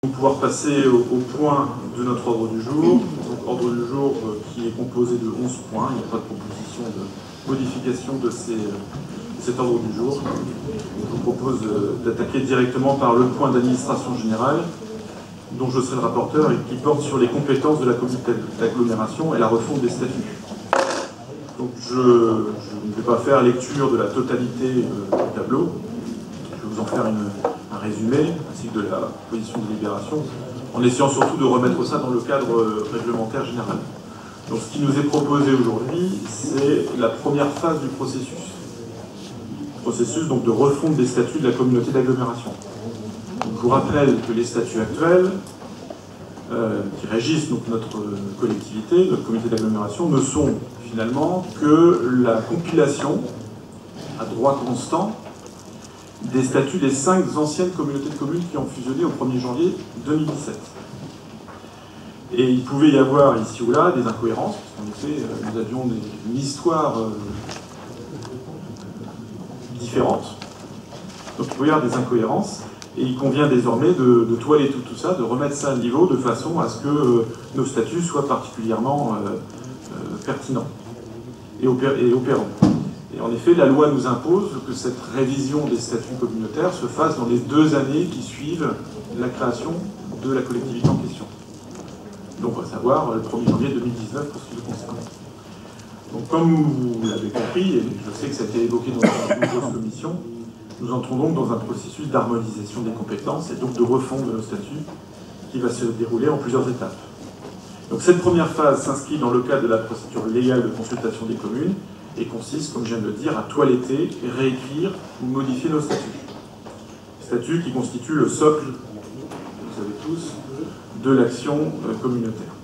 Nous allons pouvoir passer au point de notre ordre du jour. Donc, ordre du jour qui est composé de 11 points. Il n'y a pas de proposition de modification de cet ordre du jour. Je vous propose d'attaquer directement par le point d'administration générale, dont je serai le rapporteur et qui porte sur les compétences de la communauté d'agglomération et la refonte des statuts. Donc je ne vais pas faire lecture de la totalité du tableau. Je vais vous en faire un résumé, ainsi que de la position de délibération, en essayant surtout de remettre ça dans le cadre réglementaire général. Donc ce qui nous est proposé aujourd'hui, c'est la première phase du processus. Processus donc de refonte des statuts de la communauté d'agglomération. Je vous rappelle que les statuts actuels, qui régissent donc notre collectivité, notre communauté d'agglomération, ne sont finalement que la compilation, à droit constant, des statuts des 5 anciennes communautés de communes qui ont fusionné au 1er janvier 2017. Et il pouvait y avoir ici ou là des incohérences, parce qu'en effet, nous avions une histoire différente. Donc il pouvait y avoir des incohérences, et il convient désormais de toiletter tout ça, de remettre ça à niveau, de façon à ce que nos statuts soient particulièrement pertinents et opérants. Et en effet, la loi nous impose que cette révision des statuts communautaires se fasse dans les 2 années qui suivent la création de la collectivité en question. Donc, à savoir le 1er janvier 2019 pour ce qui le concerne. Donc, comme vous l'avez compris, et je sais que ça a été évoqué dans une grosse commission, nous entrons donc dans un processus d'harmonisation des compétences et donc de refonte de nos statuts qui va se dérouler en plusieurs étapes. Donc, cette première phase s'inscrit dans le cadre de la procédure légale de consultation des communes et consiste, comme je viens de le dire, à toiletter, réécrire ou modifier nos statuts. Statuts qui constituent le socle, vous savez tous, de l'action communautaire.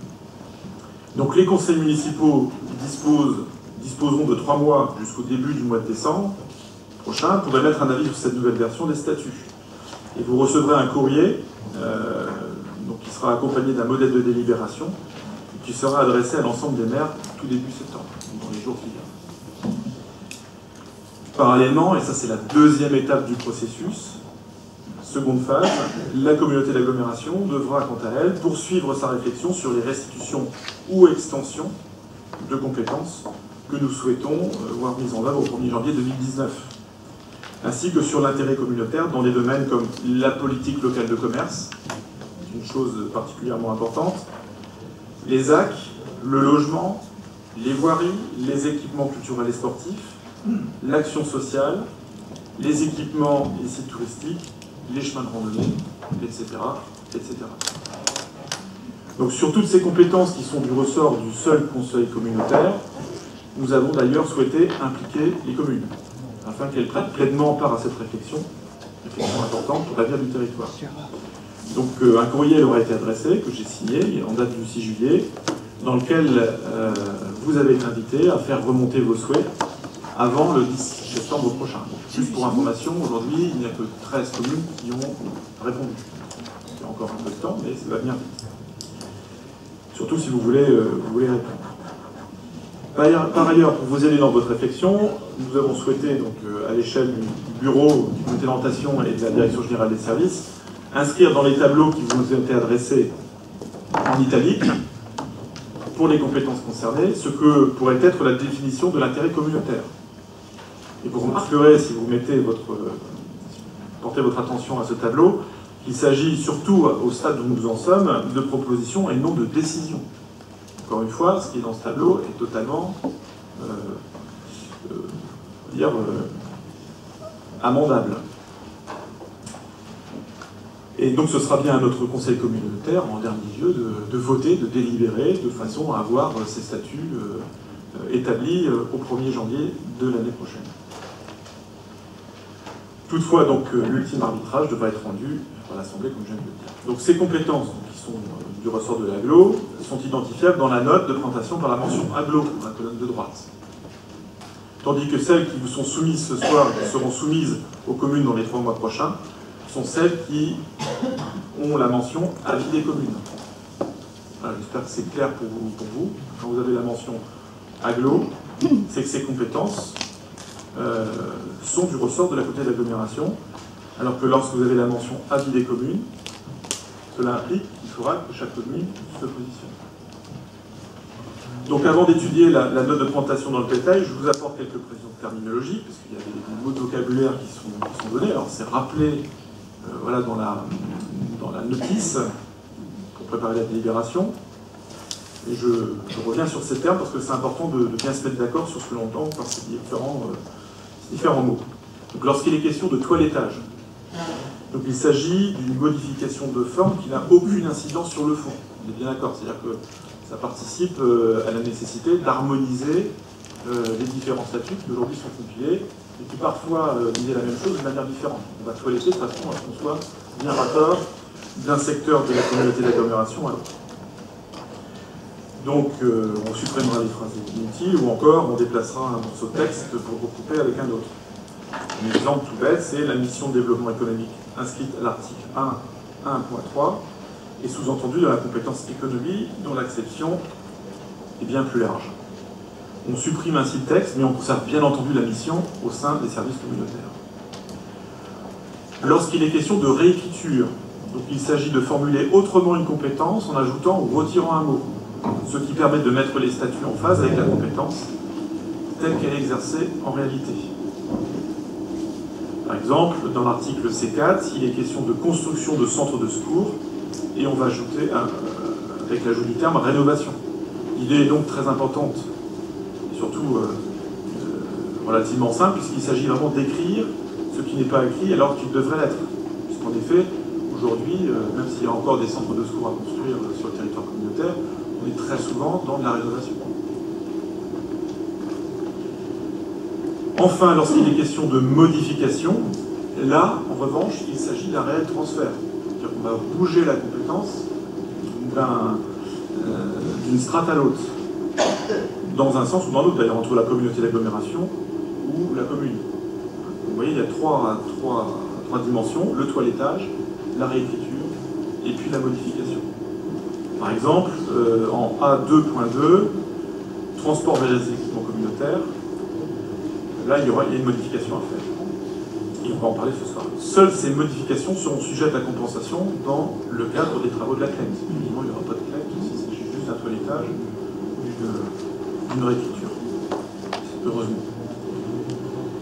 Donc les conseils municipaux disposeront de 3 mois jusqu'au début du mois de décembre prochain pour émettre un avis sur cette nouvelle version des statuts. Et vous recevrez un courrier donc qui sera accompagné d'un modèle de délibération qui sera adressé à l'ensemble des maires tout début septembre, dans les jours qui viennent. Parallèlement, et ça c'est la 2e étape du processus, seconde phase, la communauté d'agglomération devra quant à elle poursuivre sa réflexion sur les restitutions ou extensions de compétences que nous souhaitons voir mises en œuvre au 1er janvier 2019, ainsi que sur l'intérêt communautaire dans des domaines comme la politique locale de commerce, une chose particulièrement importante, les AC, le logement, les voiries, les équipements culturels et sportifs, l'action sociale, les équipements et sites touristiques, les chemins de randonnée, etc., etc. Donc sur toutes ces compétences qui sont du ressort du seul conseil communautaire, nous avons d'ailleurs souhaité impliquer les communes, afin qu'elles prennent pleinement part à cette réflexion importante pour l'avenir du territoire. Donc un courrier leur a été adressé, que j'ai signé, en date du 6 juillet, dans lequel vous avez été invité à faire remonter vos souhaits avant le 10 septembre prochain. Juste pour information, aujourd'hui, il n'y a que 13 communes qui ont répondu. Il y a encore un peu de temps, mais ça va bien vite. Surtout si vous voulez répondre. Par ailleurs, pour vous aider dans votre réflexion, nous avons souhaité, donc, à l'échelle du bureau, du comité d'orientation et de la direction générale des services, inscrire dans les tableaux qui vous ont été adressés en italique, pour les compétences concernées, ce que pourrait être la définition de l'intérêt communautaire. Et vous remarquerez, si vous portez votre attention à ce tableau, qu'il s'agit surtout, au stade où nous en sommes, de propositions et non de décisions. Encore une fois, ce qui est dans ce tableau est totalement amendable. Et donc ce sera bien à notre conseil communautaire, en dernier lieu, de voter, de délibérer, de façon à avoir ces statuts établis au 1er janvier de l'année prochaine. Toutefois, donc, l'ultime arbitrage devra être rendu par l'Assemblée, comme je viens de le dire. Donc ces compétences, qui sont du ressort de l'agglo, sont identifiables dans la note de présentation par la mention agglo, dans la colonne de droite. Tandis que celles qui vous sont soumises ce soir, qui seront soumises aux communes dans les 3 mois prochains, sont celles qui ont la mention avis des communes. Voilà, j'espère que c'est clair pour vous. Quand vous avez la mention agglo, c'est que ces compétences sont du ressort de la communauté d'agglomération, alors que lorsque vous avez la mention avis des communes, Cela implique qu'il faudra que chaque commune se positionne. Donc avant d'étudier la note de présentation dans le détail, je vous apporte quelques précisions terminologiques, parce qu'il y a des mots de vocabulaire qui sont donnés. Alors c'est rappelé voilà, dans la notice pour préparer la délibération. Et je reviens sur ces termes parce que c'est important de bien se mettre d'accord sur ce que l'on entend par ces différents mots. Donc lorsqu'il est question de toilettage, donc il s'agit d'une modification de forme qui n'a aucune incidence sur le fond. On est bien d'accord, c'est-à-dire que ça participe à la nécessité d'harmoniser les différents statuts qui aujourd'hui sont compilés et qui parfois disaient la même chose de manière différente. On va toiletter de façon à ce qu'on soit bien raccord d'un secteur de la communauté d'agglomération à l'autre. Donc on supprimera les phrases inutiles ou encore on déplacera un morceau de texte pour recouper avec un autre. Un exemple tout bête, c'est la mission de développement économique inscrite à l'article 1.3 et sous-entendu dans la compétence économie dont l'acception est bien plus large. On supprime ainsi le texte, mais on conserve bien entendu la mission au sein des services communautaires. Lorsqu'il est question de réécriture, donc il s'agit de formuler autrement une compétence en ajoutant ou retirant un mot, ce qui permet de mettre les statuts en phase avec la compétence telle qu'elle est exercée en réalité. Par exemple, dans l'article C4, il est question de construction de centres de secours, et on va ajouter, avec l'ajout du terme, rénovation. L'idée est donc très importante, et surtout relativement simple, puisqu'il s'agit vraiment d'écrire ce qui n'est pas écrit alors qu'il devrait l'être. Puisqu'en effet, aujourd'hui, même s'il y a encore des centres de secours à construire sur le territoire communautaire, on est très souvent dans de la rénovation. Enfin, lorsqu'il est question de modification, là, en revanche, il s'agit d'un réel transfert. C'est-à-dire qu'on va bouger la compétence d'une strate à l'autre, dans un sens ou dans l'autre, d'ailleurs, entre la communauté d'agglomération ou la commune. Vous voyez, il y a trois dimensions, le toilettage, la réécriture et puis la modification. Par exemple, en A2.2, transport vers les équipements communautaires, là, il y a une modification à faire. Et on va en parler ce soir. Seules ces modifications seront sujettes à compensation dans le cadre des travaux de la CLEC. Évidemment, il n'y aura pas de CLEC s'il s'agit juste d'un toilettage ou d'une réécriture. Heureusement.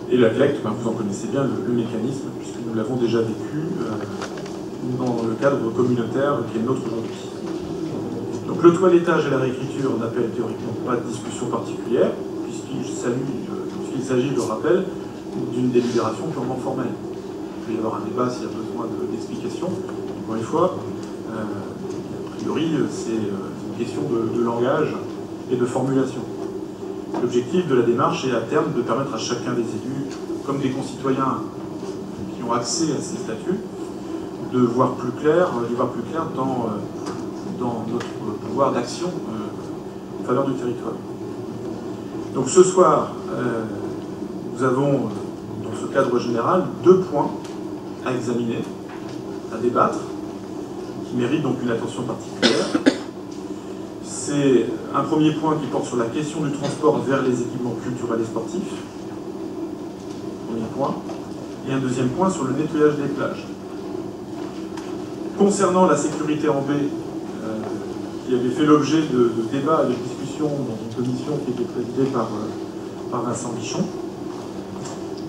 Et la CLEC, vous en connaissez bien le mécanisme, puisque nous l'avons déjà vécu dans le cadre communautaire qui est le nôtre aujourd'hui. Donc le toilettage et la réécriture n'appellent théoriquement pas de discussion particulière, puisqu'il s'agit, je rappelle, d'une délibération purement formelle. Il peut y avoir un débat s'il y a besoin d'explications. Encore une fois, a priori, c'est une question de langage et de formulation. L'objectif de la démarche est à terme de permettre à chacun des élus, comme des concitoyens qui ont accès à ces statuts, de voir plus clair dans notre pouvoir d'action en faveur du territoire. Donc ce soir, nous avons, dans ce cadre général, 2 points à examiner, à débattre, qui méritent donc une attention particulière. C'est un premier point qui porte sur la question du transport vers les équipements culturels et sportifs, premier point, et un deuxième point sur le nettoyage des plages. Concernant la sécurité en baie, qui avait fait l'objet de débats et de discussions dans une commission qui était présidée par Vincent Bichon,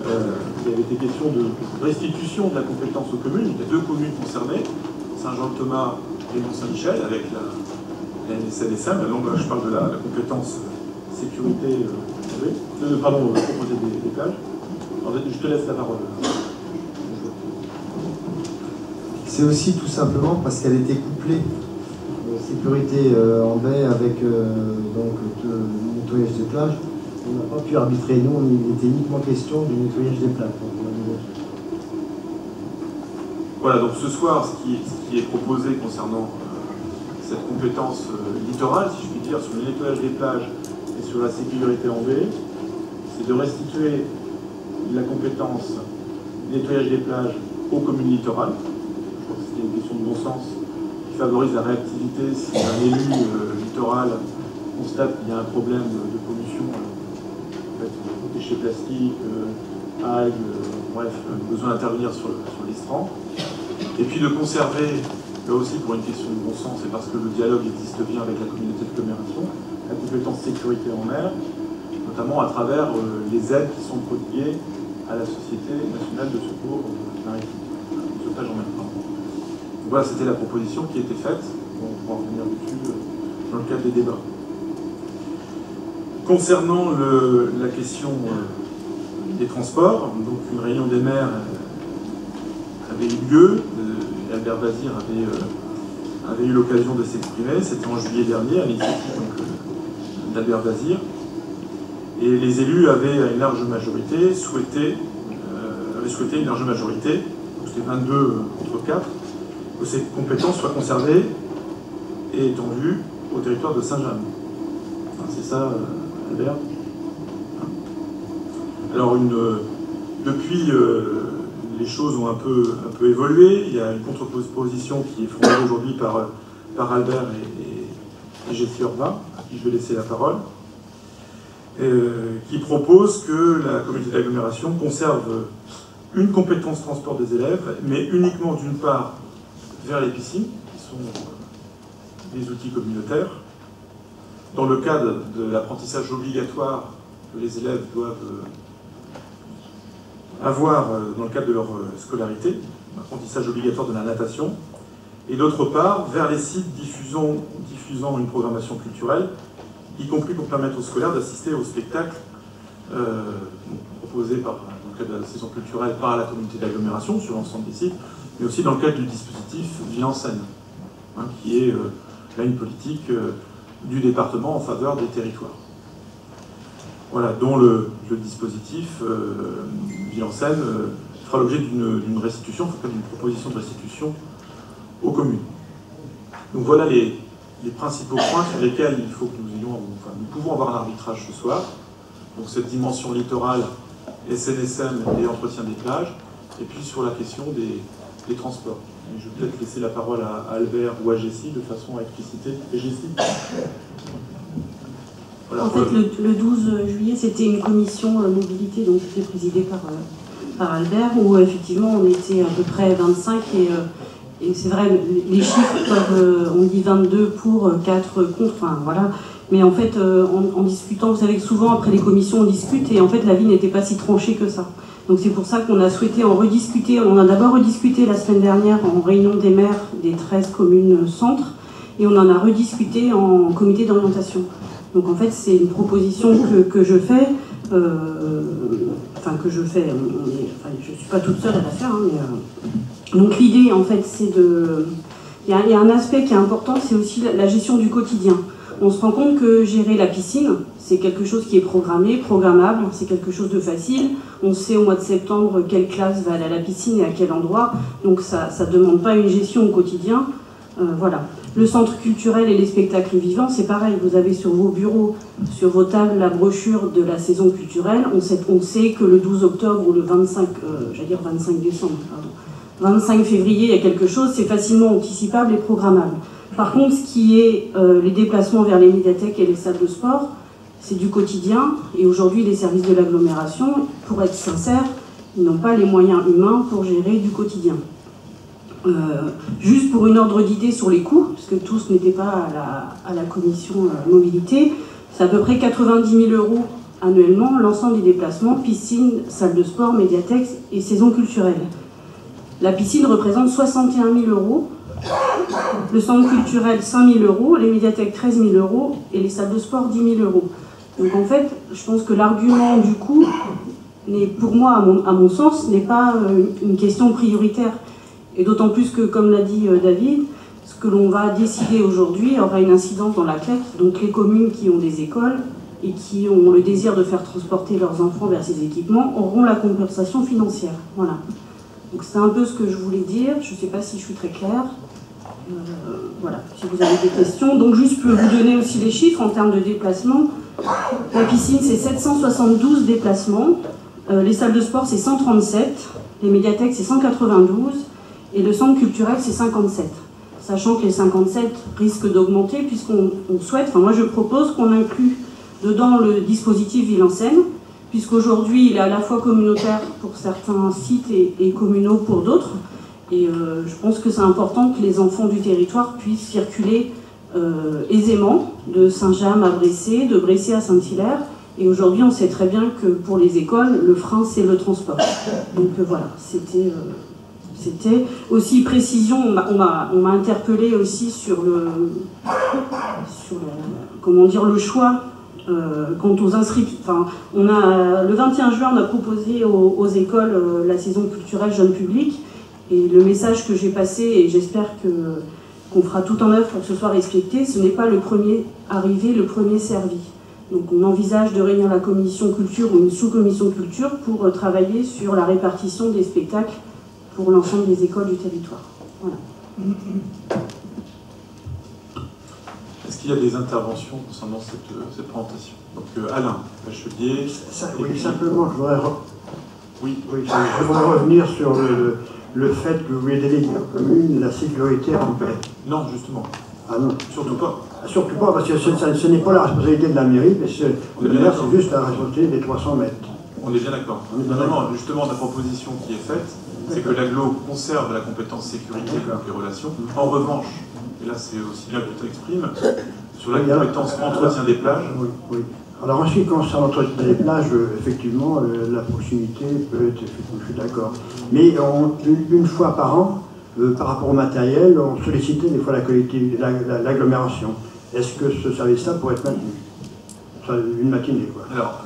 il avait été question de restitution de la compétence aux communes. Il y a 2 communes concernées, Saint-Jean-de-Thomas et Mont-Saint-Michel, avec la NSNSM. Là, je parle de la compétence sécurité, propreté des plages. Alors, je te laisse la parole. C'est aussi tout simplement parce qu'elle était couplée, sécurité en baie avec donc le nettoyage des plages. On n'a pas pu arbitrer, nous, il était uniquement question du nettoyage des plages. Voilà, donc ce soir, ce qui est proposé concernant cette compétence littorale, si je puis dire, sur le nettoyage des plages et sur la sécurité en baie, c'est de restituer la compétence nettoyage des plages aux communes littorales. Je crois que c'est une question de bon sens qui favorise la réactivité si un élu littoral constate qu'il y a un problème de pollution, déchets plastiques, algues, bref, besoin d'intervenir sur l'estran. Et puis de conserver là aussi pour une question de bon sens et parce que le dialogue existe bien avec la communauté d'agglomération, la compétence sécurité en mer, notamment à travers les aides qui sont prodiguées à la Société nationale de secours maritime, sauvetage en mer. Donc voilà, c'était la proposition qui était faite, on pourra revenir dessus dans le cadre des débats. Concernant la question des transports, donc une réunion des maires avait eu lieu, Albert Bazir avait eu l'occasion de s'exprimer, c'était en juillet dernier, à l'initiative d'Albert Bazir, et les élus avaient à une large majorité souhaité une large majorité, c'était 22 contre 4, que ces compétences soient conservées et étendues au territoire de Saint-James. Enfin, c'est ça, Albert. Alors, depuis, les choses ont un peu évolué. Il y a une contre-proposition qui est formulée aujourd'hui par Albert et Jessie Urbain, à qui je vais laisser la parole, qui propose que la communauté d'agglomération conserve une compétence transport des élèves, mais uniquement d'une part vers les piscines, qui sont des outils communautaires, dans le cadre de l'apprentissage obligatoire que les élèves doivent avoir dans le cadre de leur scolarité, l'apprentissage obligatoire de la natation, et d'autre part vers les sites diffusant une programmation culturelle, y compris pour permettre aux scolaires d'assister aux spectacles proposés dans le cadre de la saison culturelle par la communauté d'agglomération sur l'ensemble des sites, mais aussi dans le cadre du dispositif Vie en scène, qui est là une politique du département en faveur des territoires. Voilà, dont le dispositif Vie en scène fera l'objet d'une restitution, en tout cas d'une proposition de restitution aux communes. Donc voilà les principaux points sur lesquels il faut que nous pouvons avoir un arbitrage ce soir. Donc cette dimension littorale, SNSM et entretien des plages, et puis sur la question des transports. Et je vais peut-être laisser la parole à Albert ou à Jessie de façon à expliciter. Et Jessie ? Voilà, en fait, le 12 juillet, c'était une commission mobilité, donc c'était présidée par Albert, où effectivement on était à peu près 25 et c'est vrai, les chiffres, on dit 22 pour, 4 contre, enfin voilà. Mais en fait, en discutant, vous savez que souvent après les commissions on discute et en fait la vie n'était pas si tranchée que ça. Donc c'est pour ça qu'on a souhaité en rediscuter. On a d'abord rediscuté la semaine dernière en réunion des maires des 13 communes centres et on en a rediscuté en comité d'orientation. Donc en fait c'est une proposition que je fais, je ne suis pas toute seule à la faire, mais, donc l'idée en fait c'est de... Il y a un aspect qui est important, c'est aussi la gestion du quotidien. On se rend compte que gérer la piscine, c'est quelque chose qui est programmé, programmable, c'est quelque chose de facile. On sait au mois de septembre quelle classe va aller à la piscine et à quel endroit, donc ça ne demande pas une gestion au quotidien. Voilà. Le centre culturel et les spectacles vivants, c'est pareil. Vous avez sur vos bureaux, sur vos tables, la brochure de la saison culturelle. On sait que le 12 octobre ou le 25 décembre, 25 février, il y a quelque chose, c'est facilement anticipable et programmable. Par contre, ce qui est les déplacements vers les médiathèques et les salles de sport, c'est du quotidien. Et aujourd'hui, les services de l'agglomération, pour être sincère, ils n'ont pas les moyens humains pour gérer du quotidien. Juste pour une ordre d'idée sur les coûts, parce que tous n'étaient pas à la commission mobilité, c'est à peu près 90 000 € annuellement, l'ensemble des déplacements, piscine, salle de sport, médiathèque et saison culturelle. La piscine représente 61 000 €, le centre culturel 5 000 €, les médiathèques 13 000 € et les salles de sport 10 000 €. Donc en fait, je pense que l'argument du coût, pour moi, à mon sens, n'est pas une question prioritaire. Et d'autant plus que, comme l'a dit David, ce que l'on va décider aujourd'hui aura une incidence dans la CLEC. Donc les communes qui ont des écoles et qui ont le désir de faire transporter leurs enfants vers ces équipements auront la compensation financière. Voilà. Donc c'est un peu ce que je voulais dire. Je ne sais pas si je suis très claire. Voilà, si vous avez des questions. Donc juste pour vous donner aussi les chiffres en termes de déplacement. La piscine, c'est 772 déplacements. Les salles de sport, c'est 137. Les médiathèques, c'est 192. Et le centre culturel, c'est 57. Sachant que les 57 risquent d'augmenter puisqu'on souhaite, enfin moi je propose qu'on inclue dedans le dispositif Ville en scène, puisqu'aujourd'hui il est à la fois communautaire pour certains sites et communaux pour d'autres. Et je pense que c'est important que les enfants du territoire puissent circuler aisément de Saint-James à Bressé, de Bressé à Saint-Hilaire. Et aujourd'hui, on sait très bien que pour les écoles, le frein, c'est le transport. Donc voilà, c'était aussi précision. On m'a interpellé aussi sur le choix quant aux inscriptions. Enfin, le 21 juin, on a proposé aux écoles la saison culturelle jeune public. Et le message que j'ai passé, et j'espère qu'on fera tout en œuvre pour que ce soit respecté, ce n'est pas le premier arrivé, le premier servi. Donc on envisage de réunir la commission culture ou une sous-commission culture pour travailler sur la répartition des spectacles pour l'ensemble des écoles du territoire. Voilà. Est-ce qu'il y a des interventions concernant cette présentation? Donc Alain Bachelier. Oui, simplement, je voudrais revenir sur le fait que vous voulez déléguer aux communes la sécurité en paix. Non, justement. Ah non. Surtout pas. Surtout pas, parce que ce n'est pas la responsabilité de la mairie, mais le maire, c'est juste la responsabilité des 300 mètres. On est bien d'accord. Non, justement, la proposition qui est faite, c'est que l'agglo conserve la compétence sécurité, donc les relations. En revanche, et là c'est aussi bien que tu t'exprimes, sur la compétence entretien des plages. Oui, oui. Alors en ce qui concerne l'entretien des plages, effectivement, la proximité peut être, je suis d'accord. Mais une fois par an, par rapport au matériel, on sollicitait des fois l'agglomération. Est-ce que ce service-là pourrait être maintenu? Une matinée, quoi. Alors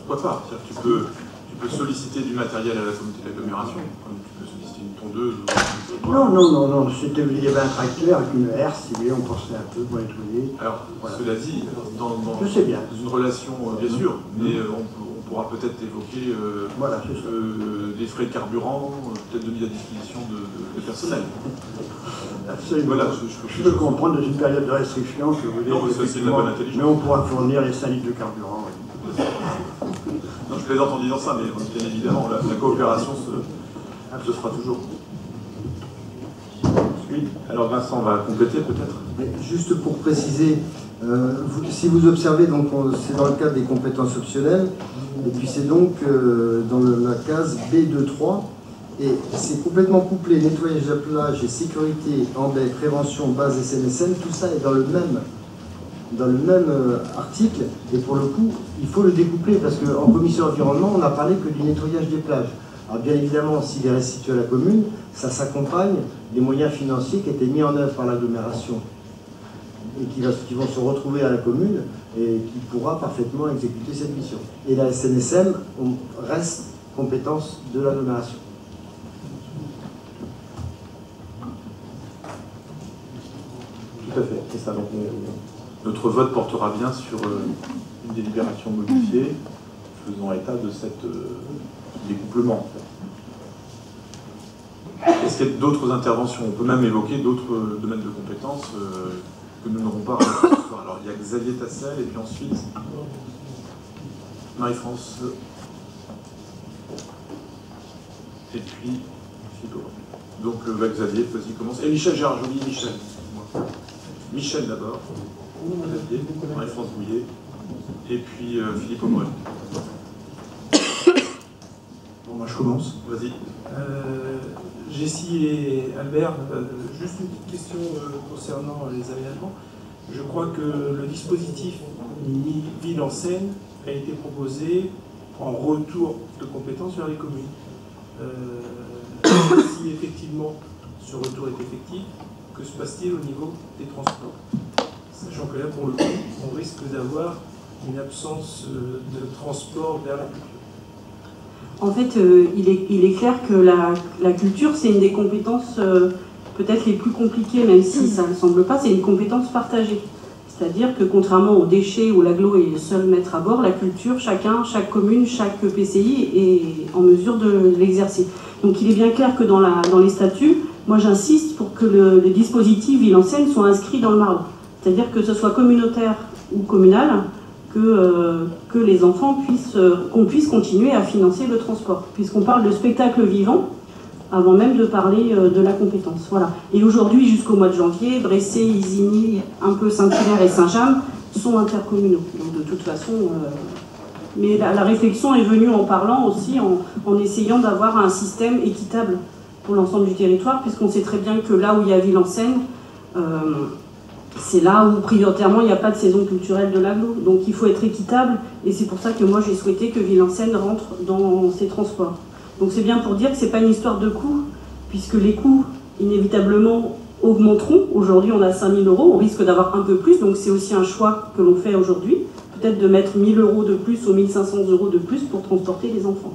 pourquoi pas? Tu peux solliciter du matériel à la communauté d'agglomération, comme tu peux solliciter une tondeuse. Non. Il y avait un tracteur avec une herse, si vous voulez, on pensait un peu pour nettoyer. Alors, voilà. Cela dit, dans une relation, bien sûr, mais on pourra peut-être évoquer des frais de carburant, peut-être de mise à disposition de personnel. Absolument. Voilà, je peux comprendre dans une période de restriction que vous non, ça, c'est de la bonne intelligence. Mais on pourra fournir les 5 litres de carburant. Oui. Non, je plaisante en disant ça, mais bien évidemment, la coopération se fera toujours. Oui. Alors Vincent va compléter peut-être. Juste pour préciser, si vous observez, donc c'est dans le cadre des compétences optionnelles, et puis c'est donc dans la case B2.3, et c'est complètement couplé, nettoyage de la plage et sécurité en baie, prévention, base SNSM, tout ça est dans le même article, et pour le coup, il faut le découpler, parce qu'en commission environnement, on n'a parlé que du nettoyage des plages. Alors bien évidemment, s'il est restitué à la commune, ça s'accompagne des moyens financiers qui étaient mis en œuvre par l'agglomération et qui vont se retrouver à la commune et qui pourra parfaitement exécuter cette mission. Et la SNSM reste compétence de l'agglomération. Tout à fait, c'est ça. Donc, notre vote portera bien sur une délibération modifiée faisant état de cette découplement. En fait. Est-ce qu'il y a d'autres interventions? On peut même évoquer d'autres domaines de compétences que nous n'aurons pas. Alors il y a Xavier Tassel et puis ensuite Marie-France et puis Philippe. Donc Xavier, vas-y, commence. Et Michel Gérard Joly, Michel d'abord, Xavier, Marie-France Bouillet et puis Philippe Aumouet. Bon, moi je commence. Vas-y. Jessie et Albert, juste une petite question concernant les aménagements. Je crois que le dispositif Ville en Seine a été proposé en retour de compétences vers les communes. Si effectivement ce retour est effectif, que se passe-t-il au niveau des transports? Sachant que là, pour le coup, on risque d'avoir une absence de transport vers la culture. En fait, il est clair que la culture, c'est une des compétences peut-être les plus compliquées, même si ça ne semble pas, c'est une compétence partagée. C'est-à-dire que contrairement aux déchets où l'agglo est seul maître à bord, la culture, chaque commune, chaque PCI est en mesure de l'exercer. Donc il est bien clair que dans les statuts, moi j'insiste pour que le dispositif Ville en Seine soit inscrit dans le marbre. C'est-à-dire que ce soit communautaire ou communal, que les enfants qu'on puisse continuer à financer le transport, puisqu'on parle de spectacle vivant avant même de parler de la compétence. Voilà. Et aujourd'hui, jusqu'au mois de janvier, Bressé, Isigny, un peu Saint-Hilaire et Saint-James sont intercommunaux. Donc de toute façon, mais la réflexion est venue en parlant aussi, en essayant d'avoir un système équitable pour l'ensemble du territoire, puisqu'on sait très bien que là où il y a Villencène, c'est là où prioritairement il n'y a pas de saison culturelle de l'agglo. Donc il faut être équitable, et c'est pour ça que moi j'ai souhaité que Villencène rentre dans ces transports. Donc c'est bien pour dire que ce n'est pas une histoire de coûts, puisque les coûts inévitablement augmenteront. Aujourd'hui on a 5 000 €, on risque d'avoir un peu plus, donc c'est aussi un choix que l'on fait aujourd'hui, peut-être de mettre 1 000 € de plus ou 1 500 € de plus pour transporter les enfants.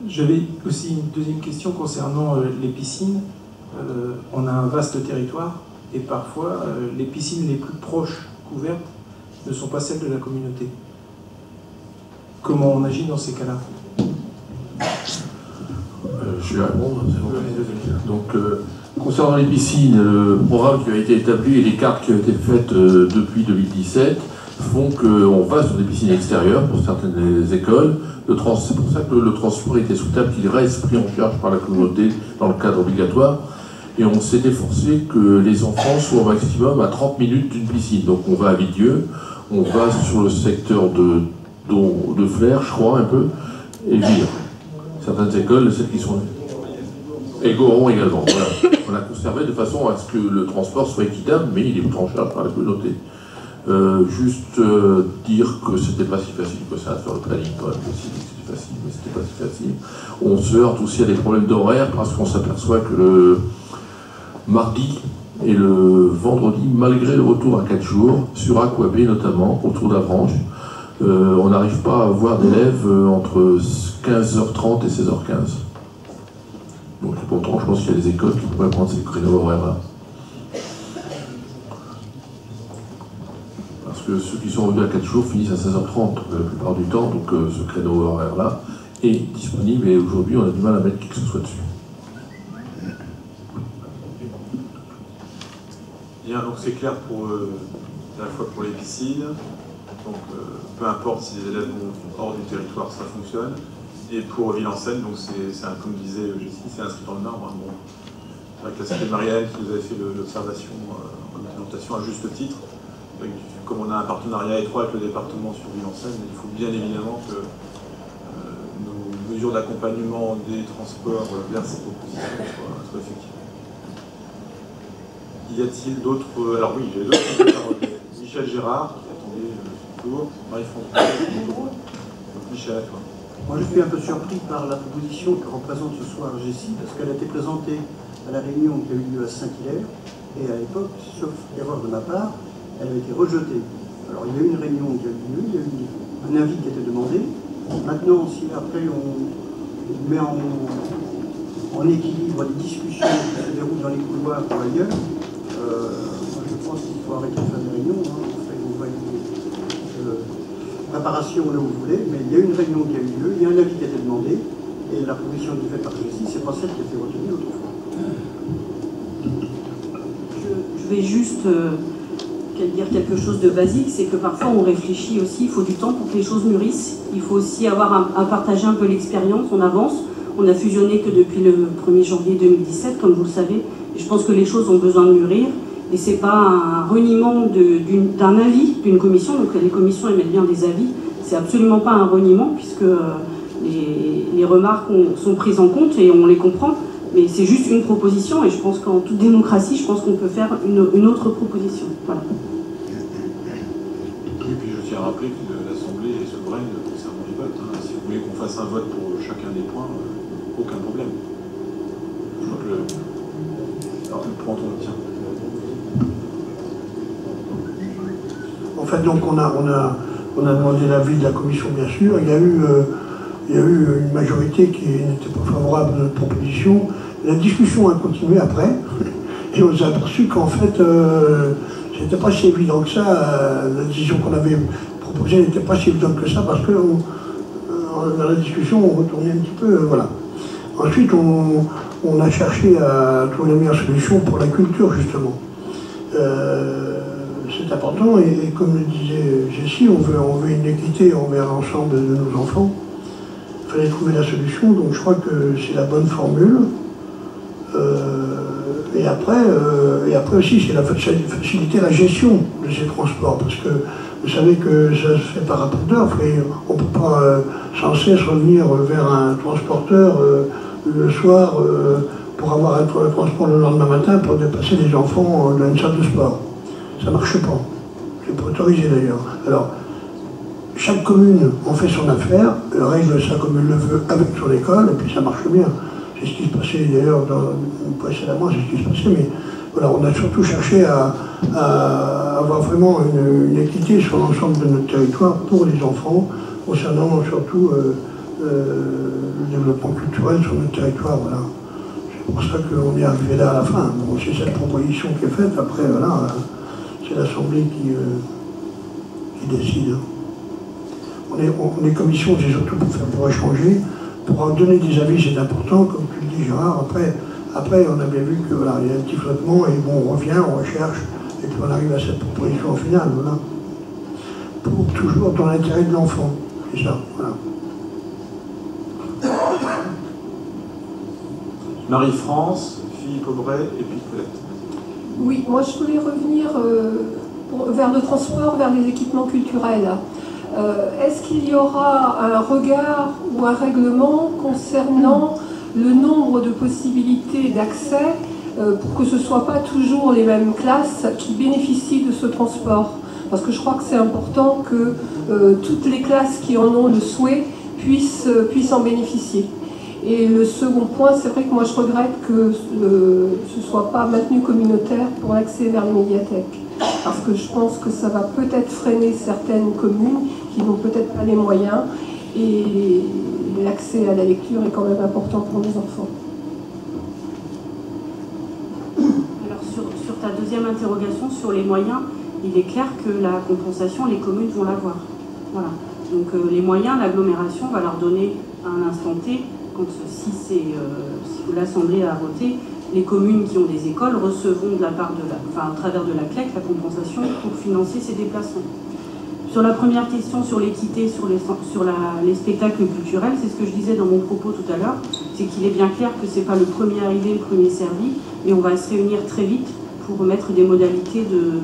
J'avais aussi une deuxième question concernant les piscines. On a un vaste territoire et parfois les piscines les plus proches couvertes ne sont pas celles de la communauté. Comment on agit dans ces cas-là? Je vais répondre. Donc, concernant les piscines, le programme qui a été établi et les cartes qui ont été faites depuis 2017 font qu'on va sur des piscines extérieures pour certaines écoles. C'est pour ça que le transport était souhaitable qu'il reste pris en charge par la communauté dans le cadre obligatoire. Et on s'est efforcé que les enfants soient au maximum à 30 minutes d'une piscine. Donc on va à Vidieu, on va sur le secteur de Flers, je crois, un peu, et Vire. Certaines écoles, celles qui sont... Et Goron également. Voilà. On a conservé de façon à ce que le transport soit équitable, mais il est pris en charge par la communauté. Juste dire que c'était pas si facile que ça, faire le planning, quand même, c'était facile, mais c'était pas si facile. On se heurte aussi à des problèmes d'horaire, parce qu'on s'aperçoit que le mardi et le vendredi, malgré le retour à 4 jours, sur Aquabé notamment, autour d'Avranches, on n'arrive pas à avoir d'élèves entre 15h30 et 16h15. Donc pourtant, je pense qu'il y a des écoles qui pourraient prendre ces créneaux horaires-là. Parce que ceux qui sont revenus à 4 jours finissent à 16h30 la plupart du temps, donc ce créneau horaire-là est disponible et aujourd'hui on a du mal à mettre qui que ce soit dessus. Bien, donc c'est clair pour à la fois pour les piscines, donc peu importe si les élèves vont hors du territoire, ça fonctionne. Et pour Villencène, donc comme disait Jessie, c'est inscrit dans le marbre. Hein. Bon, c'est vrai que la cité Marianne qui nous avait fait l'observation en implémentation à juste titre. Comme on a un partenariat étroit avec le département sur Villencène, il faut bien évidemment que nos mesures d'accompagnement des transports vers ces propositions soient effectives. Y a-t-il d'autres... Alors oui, j'ai d'autres. Michel Gérard, qui attendait son tour. Marie-France, donc Michel, à toi. Moi, je suis un peu surpris par la proposition que représente ce soir Jessie, parce qu'elle a été présentée à la réunion qui a eu lieu à Saint-Hilaire, et à l'époque, sauf erreur de ma part, elle a été rejetée. Alors, il y a eu une réunion qui a eu lieu, il y a eu un avis qui a été demandé. Maintenant, si après on met en équilibre les discussions qui se déroulent dans les couloirs ou ailleurs, moi, je pense qu'il faut arrêter de faire des réunions. Hein. On va préparation là où vous voulez, mais il y a une réunion qui a eu lieu, il y a un avis qui a été demandé, et la proposition qui est faite par Jessie, c'est pas celle qui a été retenue autrefois. Je vais juste dire quelque chose de basique, c'est que parfois on réfléchit aussi, il faut du temps pour que les choses mûrissent, il faut aussi avoir à partager un peu l'expérience, on avance, on a fusionné que depuis le 1er janvier 2017, comme vous le savez, et je pense que les choses ont besoin de mûrir, et c'est pas un reniement d'un avis d'une commission, donc les commissions émettent bien des avis, c'est absolument pas un reniement, puisque les remarques sont prises en compte et on les comprend, mais c'est juste une proposition, et je pense qu'en toute démocratie, je pense qu'on peut faire une autre proposition. Voilà. Et puis je tiens à rappeler que l'Assemblée est souveraine concernant les votes. Hein. Si vous voulez qu'on fasse un vote pour chacun des points, aucun problème. Je crois que alors, pour Antoine, tiens. En fait, donc on a demandé l'avis de la commission, bien sûr. Il y a eu une majorité qui n'était pas favorable à notre proposition. La discussion a continué après, et on s'est aperçu qu'en fait, c'était pas si évident que ça. La décision qu'on avait proposée n'était pas si évidente que ça, parce que dans la discussion, on retournait un petit peu, voilà. Ensuite, on a cherché à trouver la meilleure solution pour la culture, justement. C'est important, et comme le disait Jessie, on veut une équité envers l'ensemble de nos enfants. Il fallait trouver la solution, donc je crois que c'est la bonne formule. Et après aussi, c'est la faciliter la gestion de ces transports, parce que vous savez que ça se fait par appel d'offres, et on ne peut pas sans cesse revenir vers un transporteur le soir pour avoir un transport le lendemain matin pour déplacer les enfants dans une salle de sport. Ça ne marche pas. C'est pas autorisé d'ailleurs. Alors, chaque commune en fait son affaire, règle ça comme elle le veut avec son école, et puis ça marche bien. C'est ce qui se passait d'ailleurs précédemment, c'est ce qui se passait, mais voilà, on a surtout cherché à avoir vraiment une équité sur l'ensemble de notre territoire pour les enfants, concernant surtout le développement culturel sur notre territoire. Voilà. C'est pour ça qu'on est arrivé là à la fin. Bon, c'est cette proposition qui est faite, après voilà, c'est l'Assemblée qui décide. On est commission, c'est surtout pour échanger, pour donner des avis, c'est important, comme tu le dis Gérard. Après, on a bien vu que voilà, il y a un petit flottement, et bon, on revient, on recherche, et puis on arrive à cette proposition finale, voilà. Pour toujours dans l'intérêt de l'enfant, c'est ça, voilà. Marie-France, Philippe Aubray et puis Colette. Oui, moi je voulais revenir vers le transport, vers les équipements culturels. Est-ce qu'il y aura un regard ou un règlement concernant le nombre de possibilités d'accès pour que ce ne soit pas toujours les mêmes classes qui bénéficient de ce transport? Parce que je crois que c'est important que toutes les classes qui en ont le souhait puissent en bénéficier. Et le second point, c'est vrai que moi je regrette que ce ne soit pas maintenu communautaire pour l'accès vers les médiathèques. Parce que je pense que ça va peut-être freiner certaines communes qui n'ont peut-être pas les moyens. Et l'accès à la lecture est quand même important pour les enfants. Alors sur ta deuxième interrogation sur les moyens, il est clair que la compensation, les communes vont l'avoir. Voilà. Donc les moyens, l'agglomération va leur donner à un instant T, quand si l'Assemblée a voté, les communes qui ont des écoles recevront de la part à travers de la CLEC la compensation pour financer ces déplacements. Sur la première question, sur l'équité, sur les spectacles culturels, c'est ce que je disais dans mon propos tout à l'heure, c'est qu'il est bien clair que ce n'est pas le premier arrivé, le premier servi, et on va se réunir très vite pour mettre des modalités de...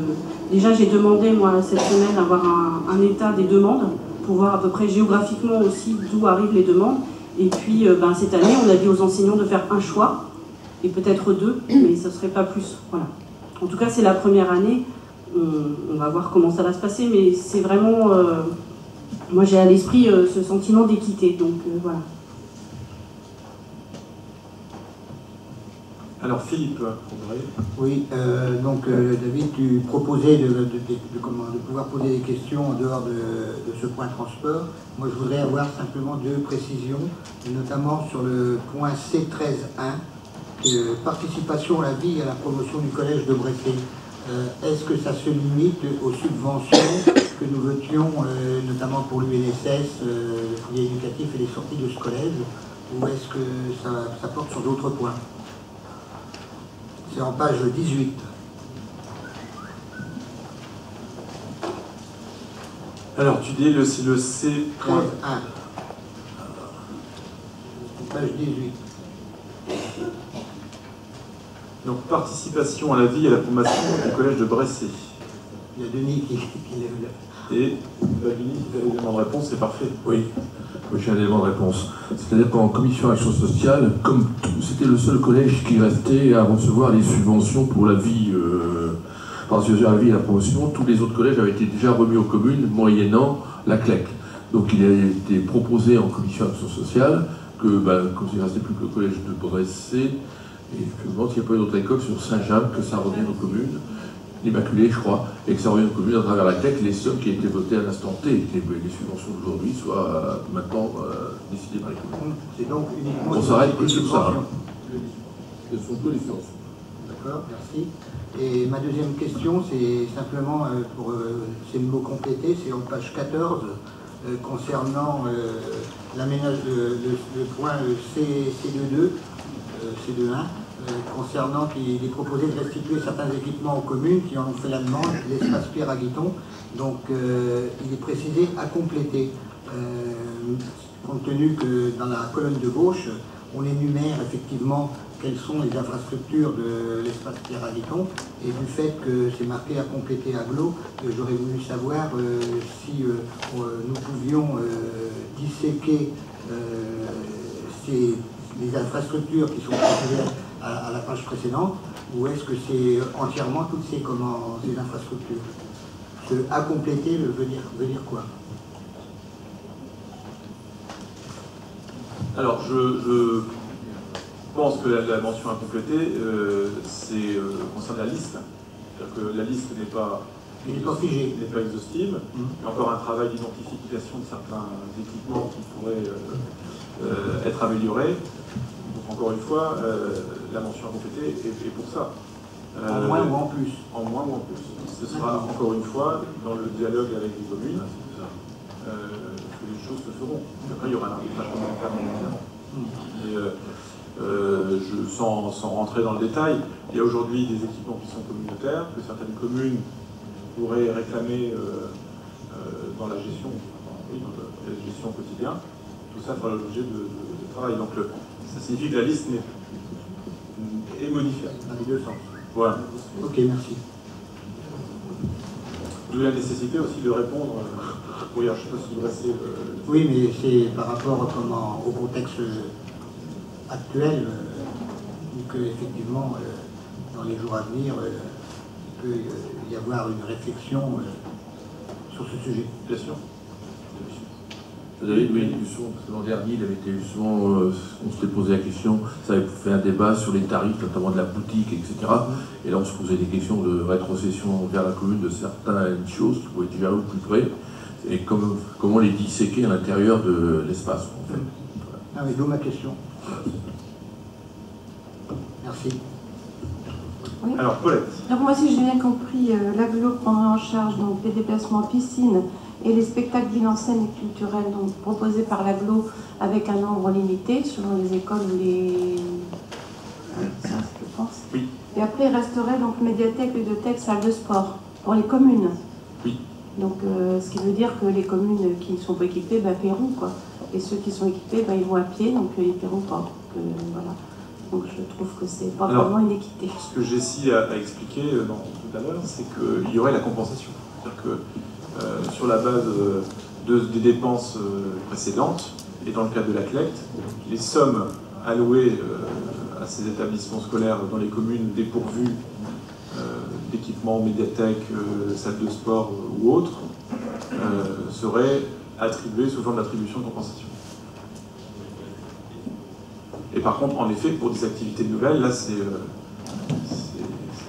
Déjà, j'ai demandé, moi, cette semaine, d'avoir un état des demandes, pour voir à peu près géographiquement aussi d'où arrivent les demandes. Et puis, cette année, on a dit aux enseignants de faire un choix, et peut-être deux, mais ce ne serait pas plus. Voilà. En tout cas, c'est la première année. On va voir comment ça va se passer, mais c'est vraiment... moi, j'ai à l'esprit ce sentiment d'équité, donc voilà. Alors, Philippe Aubray. Oui, David, tu proposais de pouvoir poser des questions en dehors de ce point transport. Moi, je voudrais avoir simplement deux précisions, notamment sur le point C13.1, participation à la vie et à la promotion du collège de Brécé. Est-ce que ça se limite aux subventions que nous votions, notamment pour l'UNSS, le foyer éducatif et les sorties de ce collège, ou est-ce que ça porte sur d'autres points? C'est en page 18. Alors, tu dis c'est le C. 13.1. Page 18. Donc, participation à la vie et à la formation du collège de Brécé. Il y a Denis qui lève là. Et Denis, tu as l'élément de réponse, c'est parfait. Oui, j'ai un élément de réponse. C'est-à-dire qu'en commission action sociale, comme c'était le seul collège qui restait à recevoir les subventions pour la vie, participation à la vie et la promotion, tous les autres collèges avaient été déjà remis aux communes, moyennant la CLEC. Donc il a été proposé en commission action sociale que, comme il ne restait plus que le collège de Brécé, et je me demande s'il n'y a pas une autre école sur Saint-James, que ça revienne aux communes, l'Immaculée, je crois, et que ça revienne aux communes à travers la CLEC, les sommes qui ont été votées à l'instant T, les subventions d'aujourd'hui soient maintenant décidées par les communes. C'est donc uniquement... On s'arrête que sur ça. Ce sont que les subventions. D'accord, merci. Et ma deuxième question, c'est simplement c'est le mot complété, c'est en page 14, concernant l'aménage le point C2.1, concernant qu'il est proposé de restituer certains équipements aux communes qui en ont fait la demande, l'espace Pierre à Guiton. Donc il est précisé à compléter, compte tenu que dans la colonne de gauche, on énumère effectivement quelles sont les infrastructures de l'espace Pierre à Guiton, et du fait que c'est marqué à compléter agglo, j'aurais voulu savoir si nous pouvions disséquer les infrastructures qui sont proposées à la page précédente, ou est-ce que c'est entièrement toutes ces infrastructures? À compléter veut dire quoi? Alors, je pense que la mention à compléter, concerne la liste. C'est-à-dire que la liste n'est pas figée, n'est pas exhaustive. Il y a encore un travail d'identification de certains équipements qui pourraient être améliorés. Donc, encore une fois, la mention à compléter est pour ça. En moins ou en plus? En moins ou en plus. Ce sera encore une fois dans le dialogue avec les communes que les choses se feront. Après, il y aura un arbitrage communautaire, évidemment. Sans rentrer dans le détail, il y a aujourd'hui des équipements qui sont communautaires, que certaines communes pourraient réclamer dans la gestion, dans la gestion quotidienne. Tout ça fera l'objet de travail. Donc ça signifie que la liste est modifiable. Dans les deux sens. Voilà. Ok, merci. D'où la nécessité aussi de répondre. Oui, alors, je ne sais pas si vous restez. Oui, mais c'est par rapport au contexte actuel, que effectivement, dans les jours à venir, il peut y avoir une réflexion sur ce sujet. Bien sûr. Vous avez eu une discussion, parce que l'an dernier, il avait été justement, on s'était posé la question, ça avait fait un débat sur les tarifs, notamment de la boutique, etc. Et là, on se posait des questions de rétrocession vers la commune de certaines choses qui pouvaient être gérées au plus près, et comment les disséquer à l'intérieur de l'espace, en fait. Ah oui, d'où ma question. Merci. Oui. Alors, Paulette. Donc moi, si j'ai bien compris, l'AGLO prendra en charge donc, les déplacements en piscine et les spectacles mise en scène et culturels donc, proposés par l'AGLO avec un nombre limité selon les écoles ou les... ça, je pense. Oui. Et après, il resterait donc médiathèque, ludothèque, salle de sport pour les communes. Oui. Donc, ce qui veut dire que les communes qui ne sont pas équipées paieront, quoi. Et ceux qui sont équipés, ils vont à pied, donc ils ne paieront pas. Voilà. Donc je trouve que c'est pas vraiment une équité. Ce que Jessie a expliqué tout à l'heure, c'est qu'il y aurait la compensation. C'est-à-dire que sur la base des dépenses précédentes, et dans le cadre de la CLECT, les sommes allouées à ces établissements scolaires dans les communes dépourvues d'équipements, médiathèques, salles de sport ou autres, seraient attribuées sous forme d'attribution de compensation. Et par contre, en effet, pour des activités nouvelles, là, c'est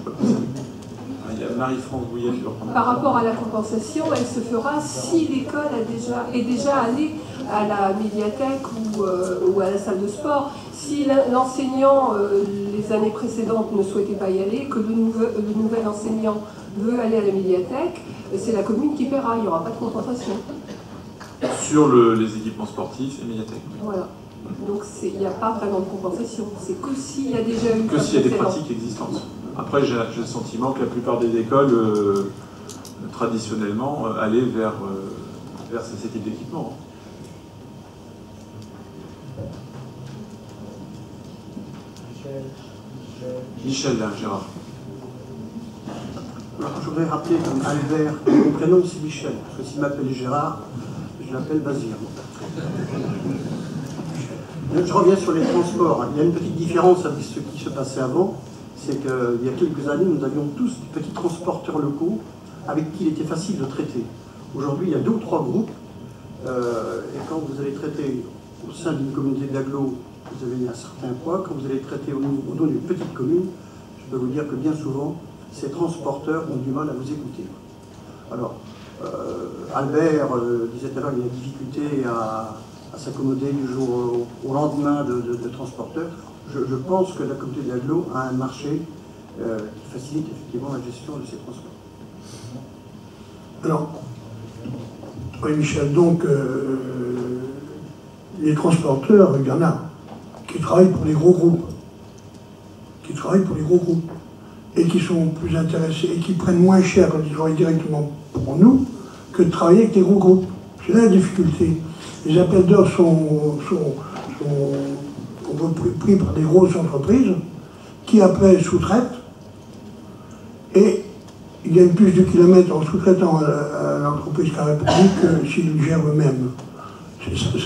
pas possible. Il y a Marie-France Bouillet qui va prendre. Par rapport à la compensation, elle se fera si l'école est déjà allée à la médiathèque ou à la salle de sport. Si l'enseignant, les années précédentes, ne souhaitait pas y aller, que le nouvel enseignant veut aller à la médiathèque, c'est la commune qui paiera, il n'y aura pas de compensation. Sur les équipements sportifs et médiathèques. Voilà. Donc il n'y a pas vraiment de compensation. C'est que s'il y a déjà eu... Que s'il y a des pratiques existantes. Après, j'ai le sentiment que la plupart des écoles, traditionnellement, allaient vers ces types d'équipements. Michel, là, Gérard. Alors, je voudrais rappeler comme Albert, mon prénom c'est Michel, parce que s'il m'appelle Gérard, je l'appelle Basile. Je reviens sur les transports. Il y a une petite différence avec ce qui se passait avant, c'est qu'il y a quelques années, nous avions tous des petits transporteurs locaux avec qui il était facile de traiter. Aujourd'hui, il y a 2 ou 3 groupes, et quand vous allez traiter au sein d'une communauté d'agglo, vous avez un certain poids. Quand vous allez traiter au nom d'une petite commune, je peux vous dire que bien souvent, ces transporteurs ont du mal à vous écouter. Alors, Albert disait tout à l'heure qu'il y a difficulté à s'accommoder du jour au lendemain de transporteurs. Je pense que la communauté d'agglo a un marché qui facilite effectivement la gestion de ces transports. Alors, oui Michel, donc les transporteurs, il y en a qui travaillent pour les gros groupes, et qui sont plus intéressés et qui prennent moins cher quand ils travaillent directement pour nous que de travailler avec les gros groupes. C'est là la difficulté. Les appels d'offres sont pris par des grosses entreprises qui après sous-traitent et ils gagnent plus de kilomètres en sous-traitant à l'entreprise Carré Public que s'ils gèrent eux-mêmes.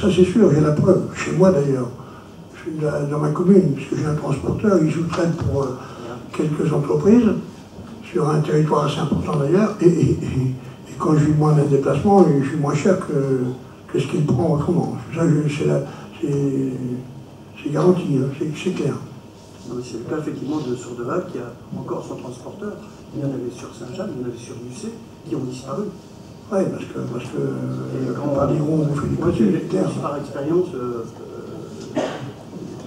Ça c'est sûr, j'ai la preuve, chez moi d'ailleurs. dans ma commune, puisque j'ai un transporteur, il sous-traite pour quelques entreprises, sur un territoire assez important d'ailleurs, et quand je lui demande un déplacement, je suis moins cher que ce qu'il prend autrement. Ça, c'est garanti, hein, c'est clair. C'est le cas effectivement de Sourdeval qui a encore son transporteur. Il y en avait sur Saint-Jean, il y en avait sur Lucé, qui ont disparu. Oui, parce que quand on diront, on fait du côté militaire. Par expérience, les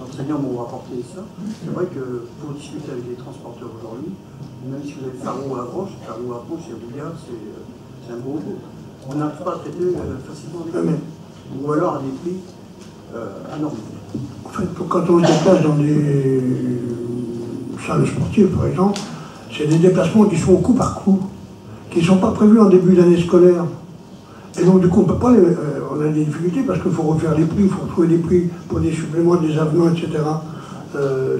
enseignants m'ont rapporté ça. C'est vrai que pour discuter avec les transporteurs aujourd'hui, même si vous avez Faro à Avranches et Rouillard, c'est un gros groupe. On n'arrive pas à traiter facilement avec eux. Ou alors à des prix anormaux. En fait, quand on se déplace dans des salles sportives, par exemple, c'est des déplacements qui sont au coup par coup, qui ne sont pas prévus en début d'année scolaire. Et donc, du coup, on peut pas on a des difficultés parce qu'il faut refaire les prix, il faut trouver des prix pour des suppléments, des avenants, etc.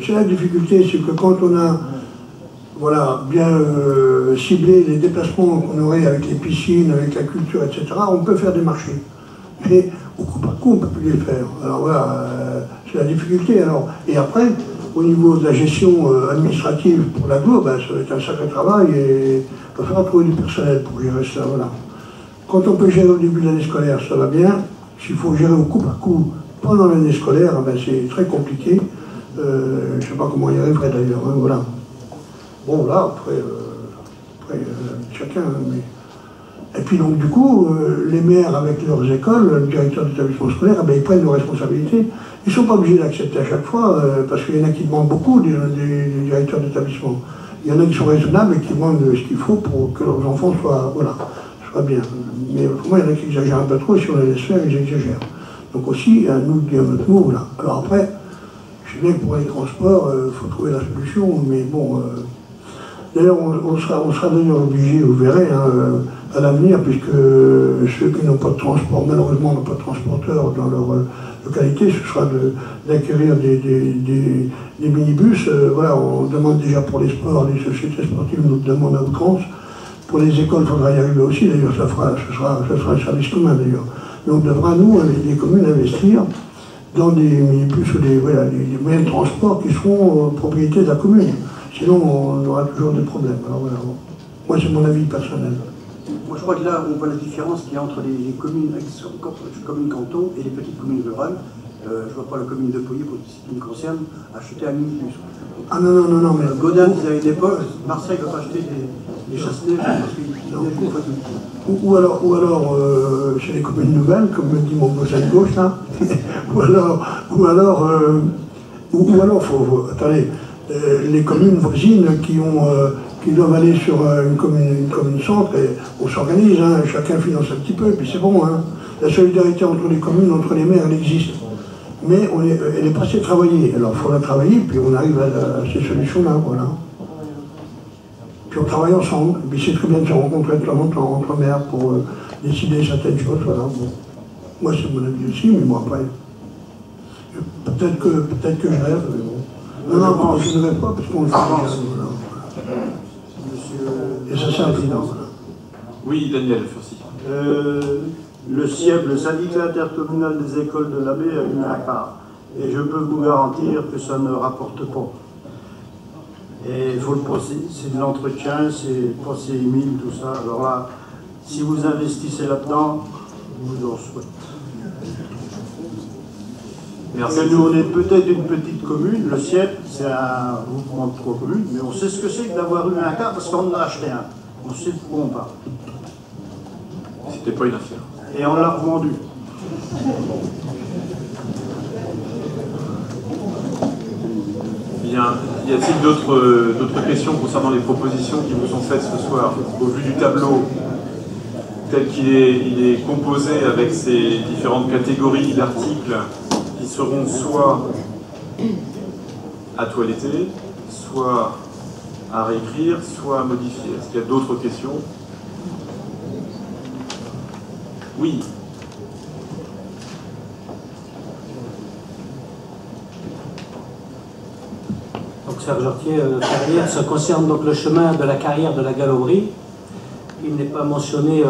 C'est la difficulté, c'est que quand on a bien ciblé les déplacements qu'on aurait avec les piscines, avec la culture, etc., on peut faire des marchés. Mais au coup par coup, on ne peut plus les faire. Alors voilà, c'est la difficulté. Alors, et après, au niveau de la gestion administrative pour l'agglo, ça va être un sacré travail et il va falloir trouver du personnel pour gérer ça. Voilà. Quand on peut gérer au début de l'année scolaire, ça va bien. S'il faut gérer au coup par coup pendant l'année scolaire, c'est très compliqué. Je ne sais pas comment y arriverait d'ailleurs. Hein, voilà. Bon, là, après chacun. Mais... Et puis donc du coup, les maires avec leurs écoles, le directeur d'établissement scolaire, ils prennent leurs responsabilités. Ils ne sont pas obligés d'accepter à chaque fois, parce qu'il y en a qui demandent beaucoup des directeurs d'établissement. Il y en a qui sont raisonnables et qui demandent ce qu'il faut pour que leurs enfants soient bien. Mais autrement, il y en a qui exagèrent un peu trop, si on les laisse faire, ils exagèrent. Donc aussi, à nous de dire notre mot, voilà. Alors après, je sais bien que pour les transports, il faut trouver la solution, mais bon... D'ailleurs, on sera d'ailleurs obligé, vous verrez, à l'avenir, puisque ceux qui n'ont pas de transport, malheureusement n'ont pas de transporteur dans leur localité, ce sera d'acquérir des minibus. Voilà, on demande déjà pour les sports, les sociétés sportives nous demandent à outrance. Pour les écoles, il faudra y arriver aussi, d'ailleurs, ce sera un service commun d'ailleurs. Mais on devra, nous, les communes, investir dans des minibus ou des moyens de transport qui seront propriété de la commune. Sinon, on aura toujours des problèmes. Alors voilà, moi, c'est mon avis personnel. Moi, je crois que là, on voit la différence qu'il y a entre les communes canton et les petites communes rurales. Je ne vois pas la commune de Pouilly, pour ce qui me concerne, acheter un minibus. Ah non, mais... Godin, ils avaient des époques, Marseille ne va pas acheter des chasse-neige parce qu'ils n'ont pas tout. Ou alors chez les communes nouvelles, comme me dit mon voisin de gauche, là. ou alors, attendez, les communes voisines qui doivent aller sur une commune centre, et on s'organise, hein, chacun finance un petit peu, et puis c'est bon. Hein. La solidarité entre les communes, entre les maires, elle existe. Mais elle n'est pas assez travaillée. Alors il faut la travailler, puis on arrive à ces solutions-là, voilà. Puis on travaille ensemble, et puis c'est très bien de se rencontrer de temps en temps entre maires pour décider certaines choses, voilà. Bon. Moi c'est mon avis aussi, mais moi après, peut-être que je rêve, mais bon. Non, je ne rêve pas, parce qu'on le fait déjà, voilà. Et ça c'est un président. Oui, Daniel Furcy. Le SIEB, le syndicat intercommunal des écoles de l'Abbé, a eu un part. Et je peux vous garantir que ça ne rapporte pas. Et il faut le procès, c'est de l'entretien, c'est procès mine, tout ça. Alors là, si vous investissez là-dedans, vous en souhaitez. Merci. Nous, on est peut-être une petite commune, le SIEB, c'est un groupement de 3 communes, mais on sait ce que c'est que d'avoir eu un cas parce qu'on en a acheté un. On sait de quoi on parle. C'était pas une affaire. Et on l'a revendu. Bien, y a-t-il d'autres questions concernant les propositions qui vous sont faites ce soir? Au vu du tableau tel qu'il est composé avec ces différentes catégories d'articles qui seront soit à toiletter, soit à réécrire, soit à modifier. Est-ce qu'il y a d'autres questions? Oui. Donc Serge Jortier, carrière, ça concerne donc le chemin de la carrière de la Galoperie. Il n'est pas mentionné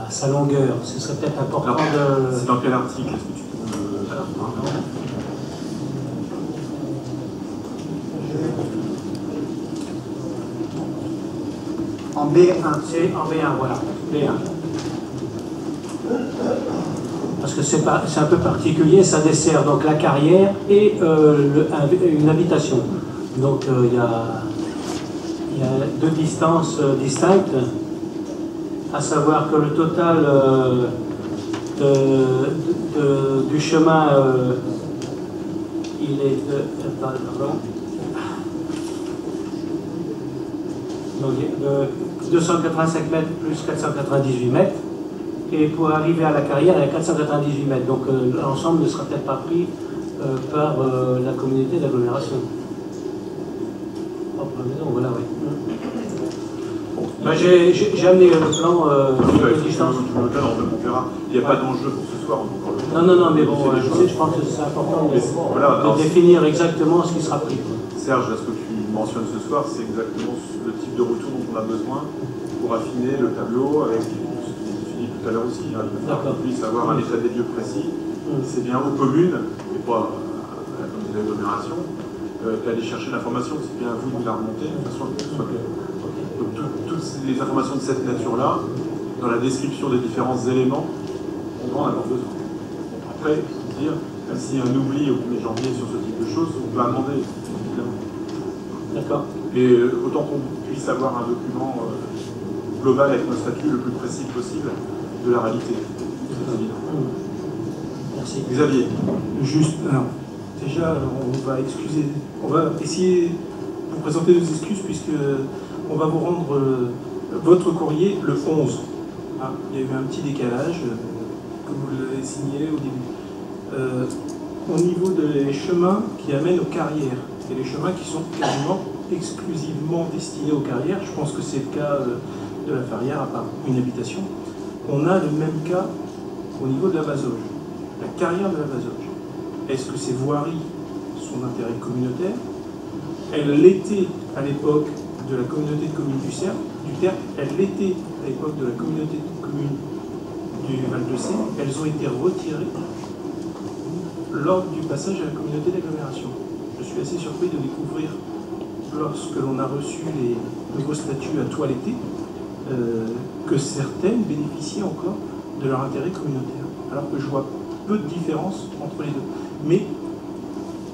sa longueur. Ce serait peut-être important de... C'est dans quel article? Est-ce que tu peux... En B1. C'est en B1, voilà. B1. Parce que c'est un peu particulier, ça dessert donc la carrière et une habitation. Donc il y a deux distances distinctes, à savoir que le total du chemin, il est de 285 mètres plus 498 mètres. Et pour arriver à la carrière, il y a 498 mètres. Donc l'ensemble ne sera peut-être pas pris par la communauté d'agglomération. Oh, pour la maison, voilà, oui. Ben, j'ai amené le plan de distance. Il n'y a pas d'enjeu pour ce soir. Non, mais bon, je pense que c'est important de définir exactement ce qui sera pris. Serge, ce que tu mentionnes ce soir, c'est exactement le type de retour dont on a besoin pour affiner le tableau avec ce que tu définis tout à l'heure aussi, hein, qu'on puisse avoir un état des lieux précis. C'est bien aux communes, et pas à la communauté d'agglomération, d'aller chercher l'information, c'est bien à vous de la remonter de façon à ce que ce soit clair. Donc toutes les informations de cette nature-là, dans la description des différents éléments, on va en avoir besoin. Après, dire, même s'il y a un oubli au 1er janvier sur ce type de choses, on peut amender, évidemment. D'accord. Mais autant qu'on puisse avoir un document global avec nos statuts le plus précis possible de la réalité. C'est évident. Merci. Xavier. Juste, alors, déjà, on va essayer de vous présenter nos excuses puisque on va vous rendre votre courrier le 11. Ah, il y a eu un petit décalage, comme vous l'avez signé au début. Au niveau des chemins qui amènent aux carrières, et les chemins qui sont quasiment exclusivement destinés aux carrières, je pense que c'est le cas de la Farrière, à part une habitation, on a le même cas au niveau de la Bazoge, la carrière de la Bazoge. Est-ce que ces voiries sont d'intérêt communautaire? Elles l'étaient à l'époque de la communauté de communes du Tertre, elles l'étaient à l'époque de la communauté de communes du Val-de-Seine, elles ont été retirées lors du passage à la communauté d'agglomération. Je suis assez surpris de découvrir, lorsque l'on a reçu les nouveaux statuts à toiletter, que certaines bénéficient encore de leur intérêt communautaire, alors que je vois peu de différence entre les deux. Mais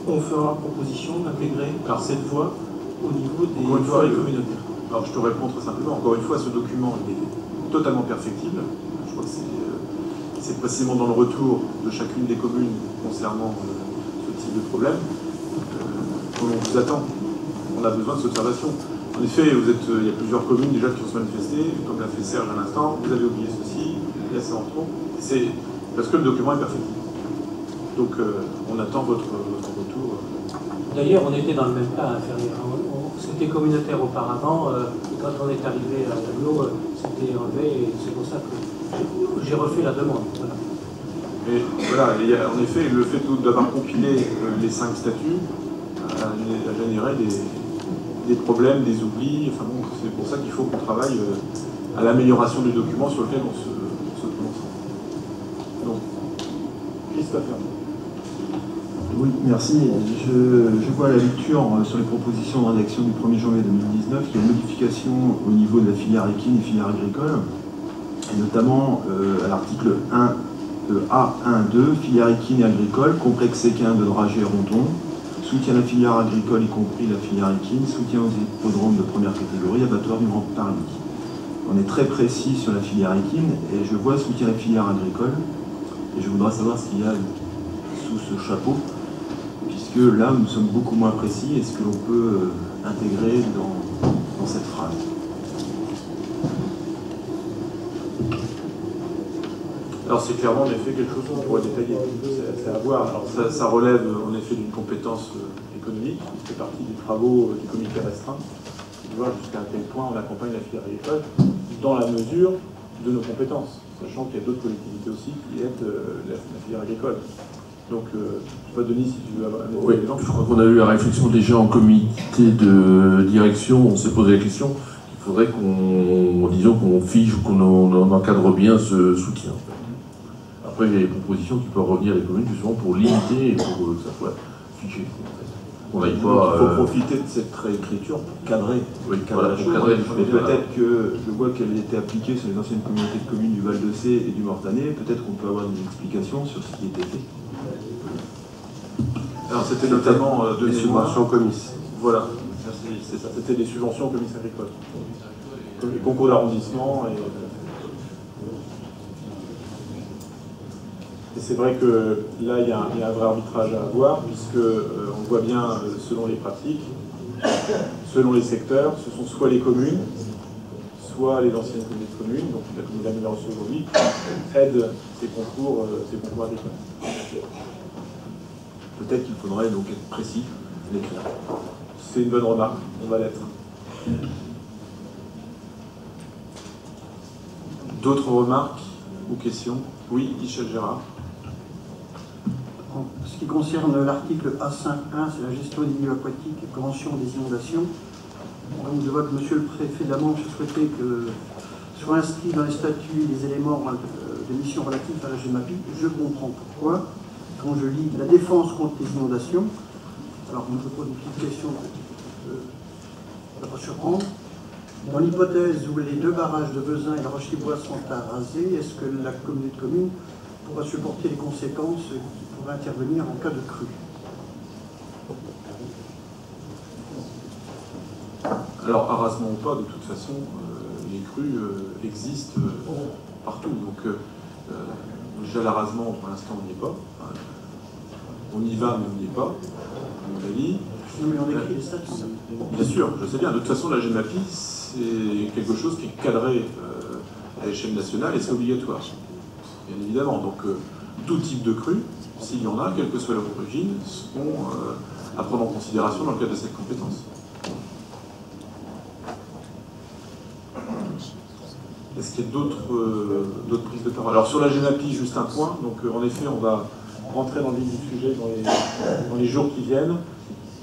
on fera proposition d'intégrer cette voie au niveau des voies communautaires. Alors je te réponds très simplement, encore une fois, ce document il est totalement perfectible. Je crois que c'est précisément dans le retour de chacune des communes concernant ce type de problème qu'on vous attend. On a besoin de cette observation. En effet, il y a plusieurs communes déjà qui vont se manifester, comme l'a fait Serge à l'instant, vous avez oublié ceci, il y a ça en trop. C'est parce que le document est perfectible. Donc on attend votre retour. D'ailleurs, on était dans le même cas à Ferrières. C'était communautaire auparavant, et quand on est arrivé à l'aglo, c'était enlevé, et c'est pour ça que j'ai refait la demande. Voilà. Mais voilà, en effet, le fait d'avoir compilé les 5 statuts a généré des problèmes, des oublis. Enfin bon, c'est pour ça qu'il faut qu'on travaille à l'amélioration du document sur lequel on se prononce. Donc, Christophe. Oui, merci. Je vois à la lecture sur les propositions de rédaction du 1er janvier 2019 qu'il y a une modification au niveau de la filière équine et filière agricole, et notamment à l'article 1 A1.2, filière équine et agricole, complexe équin de dragées et rondons, soutien à la filière agricole, y compris la filière équine, soutien aux hippodromes de première catégorie, abattoirs du Grand Paris. On est très précis sur la filière équine, et je vois soutien à la filière agricole, et je voudrais savoir ce qu'il y a sous ce chapeau, puisque là, nous sommes beaucoup moins précis. Est-ce que l'on peut intégrer dans cette phrase? Alors c'est clairement en effet quelque chose qu'on pourrait détailler, c'est à voir. Alors ça relève en effet d'une compétence économique, qui fait partie des travaux du comité restreint, de voir jusqu'à quel point on accompagne la filière agricole dans la mesure de nos compétences, sachant qu'il y a d'autres collectivités aussi qui aident la filière agricole. Donc, je ne sais pas, Denis, si tu veux avoir un oui, exemple. Je crois qu'on a eu la réflexion déjà en comité de direction, on s'est posé la question, il faudrait qu'on fige ou qu'on encadre bien ce soutien. Après, il y a des propositions qui peuvent revenir des communes justement pour limiter et pour que ça soit figé. qu'on n'aille Donc, pas... il faut profiter de cette réécriture pour cadrer, oui, cadrer la chose. cadrer Mais peut-être que je vois qu'elle était appliquée sur les anciennes communautés de communes du Val-de-Cé et du Mortanet. Peut-être qu'on peut avoir des explications sur ce qui était fait. Alors c'était notamment des subventions commises. Voilà, c'est ça. C'était des subventions aux commisses agricoles. Les concours d'arrondissement. Et c'est vrai que là, il y a un vrai arbitrage à avoir, puisque on voit bien, selon les pratiques, selon les secteurs, ce sont soit les communes, soit les anciennes communes de communes, donc la commune d'Amélie aujourd'hui, aident ces concours agricoles. Peut-être qu'il faudrait donc être précis, l'écrire. C'est une bonne remarque, on va l'être. D'autres remarques ou questions? Oui, Michel Gérard. En ce qui concerne l'article A5.1, c'est la gestion des milieux aquatiques et prévention des inondations. Donc je vois que Monsieur le Préfet de la Manche souhaitait que soient inscrits dans les statuts des éléments de mission relatifs à la GEMAPI. Je comprends pourquoi. Quand je lis la défense contre les inondations, alors je pose une petite question qui ne va pas surprendre. Dans l'hypothèse où les deux barrages de Vezin et la Roche-les-Bois sont à raser, est-ce que la communauté de communes pourra supporter les conséquences qui pourraient intervenir en cas de crue? Alors, arasement ou pas, de toute façon, les crues existent partout. Donc, déjà l'arasement, pour l'instant, on n'y est pas. On y va, mais on n'y est pas, à mon avis. Non, mais on écrit les statuts. Bien sûr, je sais bien. De toute façon, la GEMAPI, c'est quelque chose qui est cadré à l'échelle nationale et c'est obligatoire, bien évidemment. Donc, tout type de crue, s'il y en a, quelle que soit leur origine, seront à prendre en considération dans le cadre de cette compétence. Est-ce qu'il y a d'autres prises de parole? Alors sur la GEMAPI, juste un point. Donc en effet, on va rentrer dans le vif du sujet dans les jours qui viennent.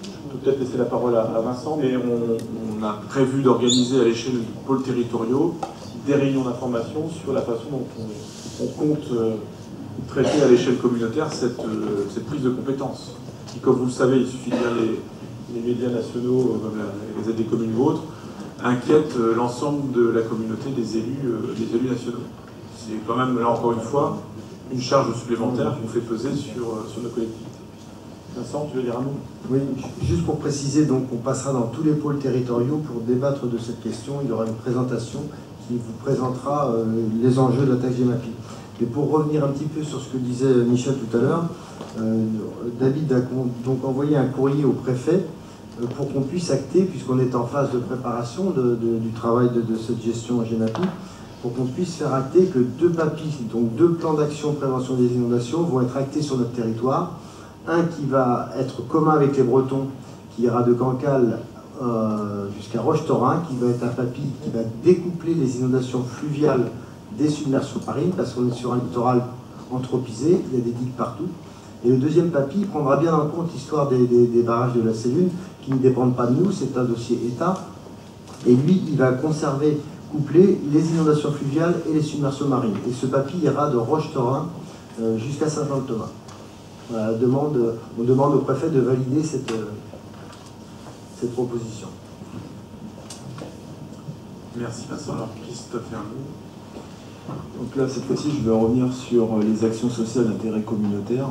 Je peux peut-être laisser la parole à Vincent, mais on a prévu d'organiser à l'échelle des pôles territoriaux des réunions d'information sur la façon dont on compte traiter à l'échelle communautaire cette prise de compétence. Qui, comme vous le savez, il suffit de lire les médias nationaux, comme les Gazette des communes ou autres, inquiète l'ensemble de la communauté des élus nationaux. C'est quand même, là encore une fois, une charge supplémentaire qu'on fait peser sur nos collectivités. Vincent, tu veux dire un mot? Oui, juste pour préciser, donc on passera dans tous les pôles territoriaux pour débattre de cette question. Il y aura une présentation qui vous présentera les enjeux de la taxe GEMAPI. Mais pour revenir un petit peu sur ce que disait Michel tout à l'heure, David a donc envoyé un courrier au préfet pour qu'on puisse acter, puisqu'on est en phase de préparation du travail de cette gestion GEMAPI, pour qu'on puisse faire acter que 2 PAPI, donc 2 plans d'action prévention des inondations, vont être actés sur notre territoire. Un qui va être commun avec les Bretons, qui ira de Cancale jusqu'à Roche-Torin, qui va être un PAPI qui va découpler les inondations fluviales des submersions marines, parce qu'on est sur un littoral anthropisé, il y a des digues partout. Et le deuxième PAPI prendra bien en compte l'histoire des barrages de la Célune, qui ne dépendent pas de nous, c'est un dossier État. Et lui, il va conserver, coupler les inondations fluviales et les submersions marines. Et ce PAPI ira de Roche-Torin jusqu'à Saint-Jean-de-Thomas. Voilà, on demande au préfet de valider cette proposition. Merci Vincent. Alors Christophe et un mot. Donc là, cette fois-ci, je vais revenir sur les actions sociales d'intérêt communautaire,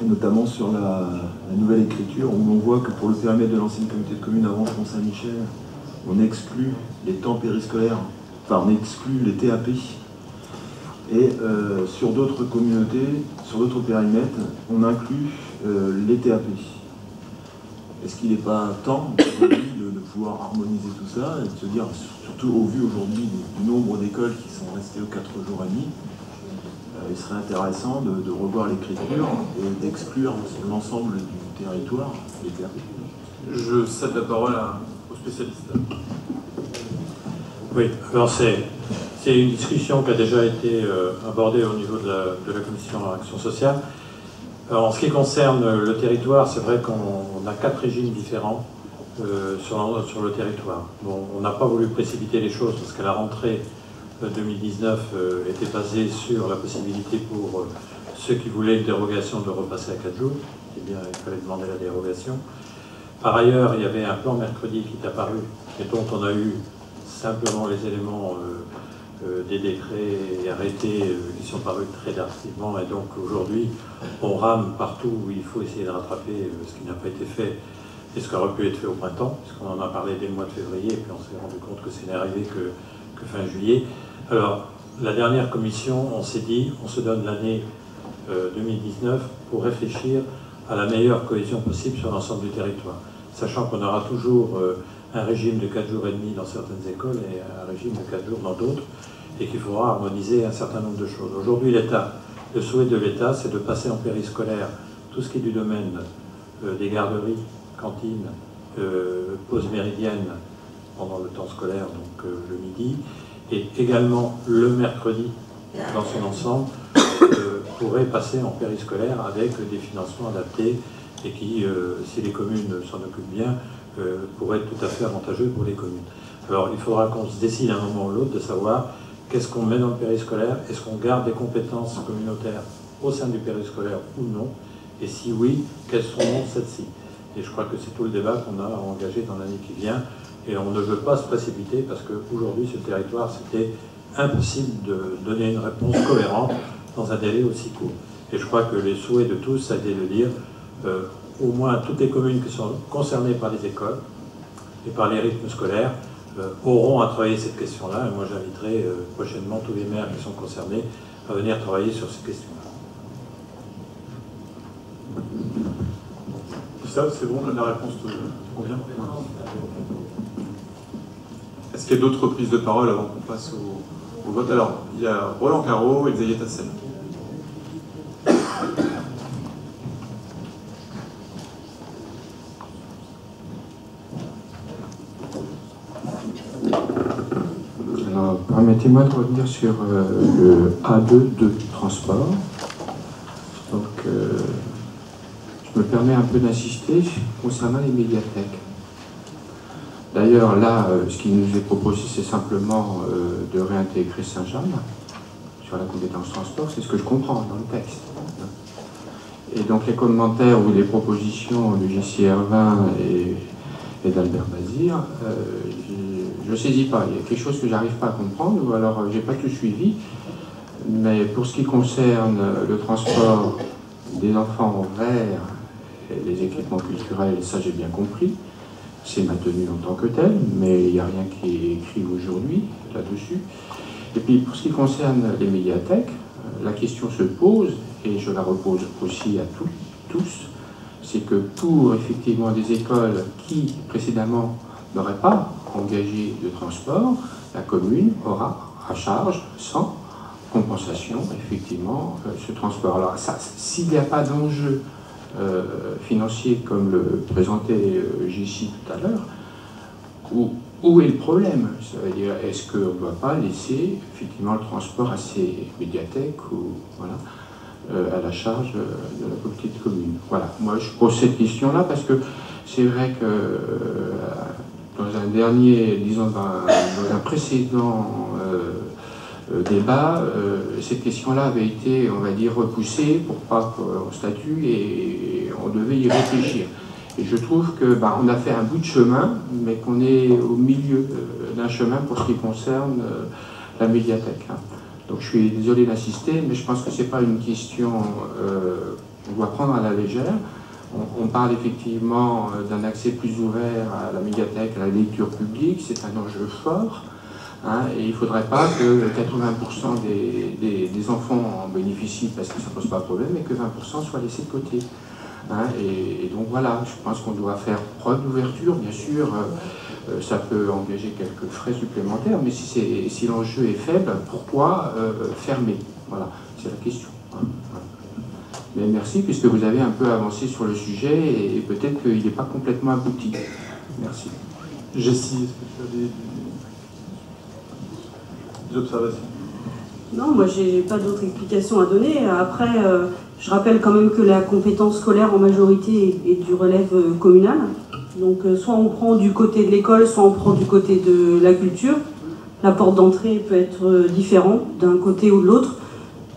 et notamment sur la nouvelle écriture, où on voit que pour le périmètre de l'ancienne communauté de communes avant Mont-Saint-Michel, on exclut les temps périscolaires, enfin on exclut les TAP, et sur d'autres communautés, sur d'autres périmètres, on inclut les TAP. Est-ce qu'il n'est pas temps de pouvoir harmoniser tout ça et de se dire, surtout au vu aujourd'hui du nombre d'écoles qui sont restées aux 4 jours et demi, il serait intéressant de revoir l'écriture et d'exclure l'ensemble du territoire des TAP. Je cède la parole aux spécialistes. Oui, alors c'est une discussion qui a déjà été abordée au niveau de la commission action sociale. Alors, en ce qui concerne le territoire, c'est vrai qu'on a 4 régimes différents sur le territoire. Bon, on n'a pas voulu précipiter les choses parce qu'à la rentrée 2019 était basée sur la possibilité pour ceux qui voulaient une dérogation de repasser à 4 jours. Eh bien, il fallait demander la dérogation. Par ailleurs, il y avait un plan mercredi qui est apparu et dont on a eu simplement les éléments des décrets et arrêtés qui sont parus très tardivement. Et donc aujourd'hui, on rame partout où il faut essayer de rattraper ce qui n'a pas été fait et ce qui aurait pu être fait au printemps, puisqu'on en a parlé dès le mois de février, et puis on s'est rendu compte que ce n'est arrivé que fin juillet. Alors, la dernière commission, on s'est dit, on se donne l'année 2019 pour réfléchir à la meilleure cohésion possible sur l'ensemble du territoire, sachant qu'on aura toujours un régime de 4 jours et demi dans certaines écoles et un régime de 4 jours dans d'autres, et qu'il faudra harmoniser un certain nombre de choses. Aujourd'hui, le souhait de l'État, c'est de passer en périscolaire tout ce qui est du domaine des garderies, cantines, pauses méridiennes pendant le temps scolaire, donc le midi, et également le mercredi dans son ensemble, pourrait passer en périscolaire avec des financements adaptés et qui, si les communes s'en occupent bien, pourraient être tout à fait avantageux pour les communes. Alors il faudra qu'on se décide à un moment ou l'autre de savoir qu'est-ce qu'on met dans le périscolaire, est-ce qu'on garde des compétences communautaires au sein du périscolaire ou non, et si oui, quelles seront celles-ci. Et je crois que c'est tout le débat qu'on a engagé dans l'année qui vient, et on ne veut pas se précipiter parce qu'aujourd'hui sur le territoire c'était impossible de donner une réponse cohérente dans un délai aussi court. Et je crois que les souhaits de tous, ça a été de dire au moins toutes les communes qui sont concernées par les écoles et par les rythmes scolaires auront à travailler cette question-là. Et moi j'inviterai prochainement tous les maires qui sont concernés à venir travailler sur ces questions-là. Ça, c'est bon, la réponse te convient? Est-ce qu'il y a d'autres prises de parole avant qu'on passe au vote? Alors, il y a Roland Carreau et Xavier Tassel. Alors, permettez-moi de revenir sur le A2 de transport. Donc, je me permets un peu d'insister concernant les médiathèques. D'ailleurs, là, ce qui nous est proposé, c'est simplement de réintégrer Saint-Jean sur la compétence transport. C'est ce que je comprends dans le texte. Et donc, les commentaires ou les propositions de J.C. Hervin et d'Albert Bazir, je ne saisis pas. Il y a quelque chose que je n'arrive pas à comprendre, ou alors je n'ai pas tout suivi. Mais pour ce qui concerne le transport des enfants vers les équipements culturels, ça j'ai bien compris. C'est maintenu en tant que tel, mais il n'y a rien qui est écrit aujourd'hui là-dessus. Et puis pour ce qui concerne les médiathèques, la question se pose, et je la repose aussi à tous, c'est que pour effectivement des écoles qui précédemment n'auraient pas engagé de transport, la commune aura à charge sans compensation effectivement ce transport. Alors s'il n'y a pas d'enjeu financier comme le présentait J.C. tout à l'heure, où est le problème? Ça veut dire, est-ce qu'on ne doit pas laisser effectivement le transport à ces médiathèques ou, voilà, à la charge de la petite commune? Voilà, moi je pose cette question-là parce que c'est vrai que dans un dernier, disons dans un précédent débat, cette question-là avait été, on va dire, repoussée pour pas qu'on statue et on devait y réfléchir. Et je trouve que on a fait un bout de chemin, mais qu'on est au milieu d'un chemin pour ce qui concerne la médiathèque. Donc je suis désolé d'insister, mais je pense que c'est pas une question qu'on doit prendre à la légère. On parle effectivement d'un accès plus ouvert à la médiathèque, à la lecture publique, c'est un enjeu fort. Et il ne faudrait pas que 80% des enfants en bénéficient parce que ça ne pose pas de problème, et que 20% soient laissés de côté. Et donc voilà, je pense qu'on doit faire preuve d'ouverture. Bien sûr, ça peut engager quelques frais supplémentaires, mais si l'enjeu est faible, pourquoi fermer? Voilà, c'est la question. Mais merci, puisque vous avez un peu avancé sur le sujet, et peut-être qu'il n'est pas complètement abouti. Merci. Jessie, est-ce que tu as des observations? Non, moi j'ai pas d'autres explications à donner. Après, je rappelle quand même que la compétence scolaire en majorité est du relève communal. Donc soit on prend du côté de l'école, soit on prend du côté de la culture. La porte d'entrée peut être différente d'un côté ou de l'autre.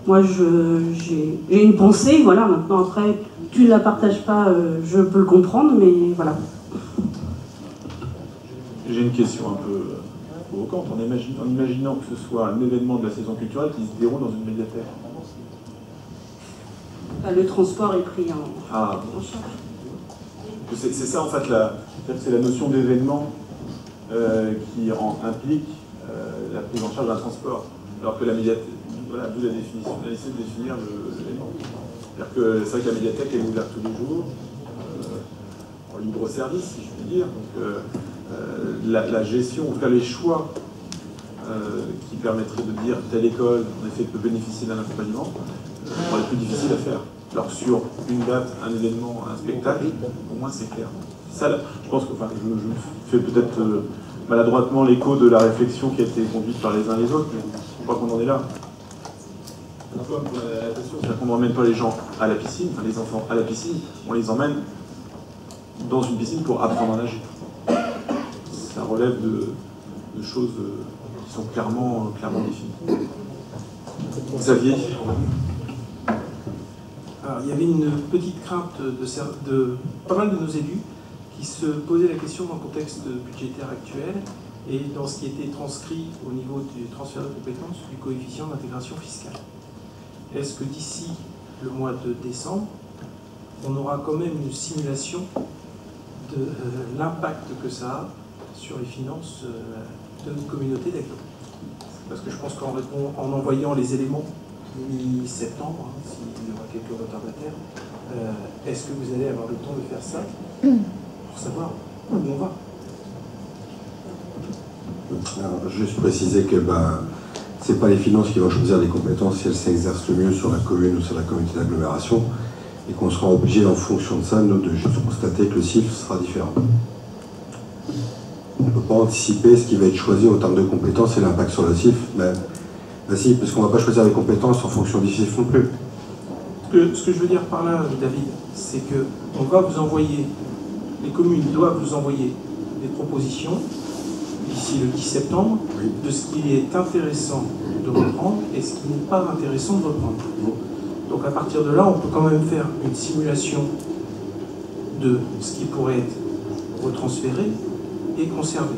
Moi j'ai une pensée, voilà, maintenant après tu ne la partages pas, je peux le comprendre, mais voilà. J'ai une question un peu provocante, en imaginant que ce soit un événement de la saison culturelle qui se déroule dans une médiathèque. Le transport est pris en charge. C'est ça en fait, c'est la notion d'événement qui implique la prise en charge d'un transport. Alors que la médiathèque, voilà, d'où la définition, on a essayé de définir l'événement. C'est-à-dire que c'est vrai que la médiathèque est ouverte tous les jours, en libre service, si je puis dire. Donc la gestion, en tout cas les choix qui permettraient de dire telle école, en effet, peut bénéficier d'un accompagnement, seraient plus difficile à faire. Alors sur une date, un événement, un spectacle, au moins c'est clair. Ça, là, je pense que, enfin, je fais peut-être maladroitement l'écho de la réflexion qui a été conduite par les uns et les autres, mais je crois qu'on en est là. C'est-à-dire qu'on n'emmène pas les gens à la piscine, enfin les enfants à la piscine, on les emmène dans une piscine pour apprendre à nager. Ça relève de choses qui sont clairement définies. Xavier. Alors, il y avait une petite crainte de pas mal de nos élus qui se posaient la question dans le contexte budgétaire actuel et dans ce qui était transcrit au niveau du transfert de compétences du coefficient d'intégration fiscale. Est-ce que d'ici le mois de décembre, on aura quand même une simulation de l'impact que ça a sur les finances de notre communauté d'aglo? Parce que je pense qu'en envoyant les éléments mi-septembre, s'il y aura quelques retardataires, est-ce que vous allez avoir le temps de faire ça pour savoir où on va? Alors, juste préciser que c'est pas les finances qui vont choisir les compétences si elles s'exercent le mieux sur la commune ou sur la communauté d'agglomération, et qu'on sera obligé en fonction de ça, nous, de juste constater que le CIF sera différent. On ne peut pas anticiper ce qui va être choisi en termes de compétences et l'impact sur le CIF, mais si, parce qu'on ne va pas choisir les compétences en fonction du CIF non plus. Ce que je veux dire par là, David, c'est qu'on va vous envoyer, les communes doivent vous envoyer des propositions d'ici le 10 septembre de ce qui est intéressant de reprendre et ce qui n'est pas intéressant de reprendre. Donc à partir de là, on peut quand même faire une simulation de ce qui pourrait être retransféré et conservé.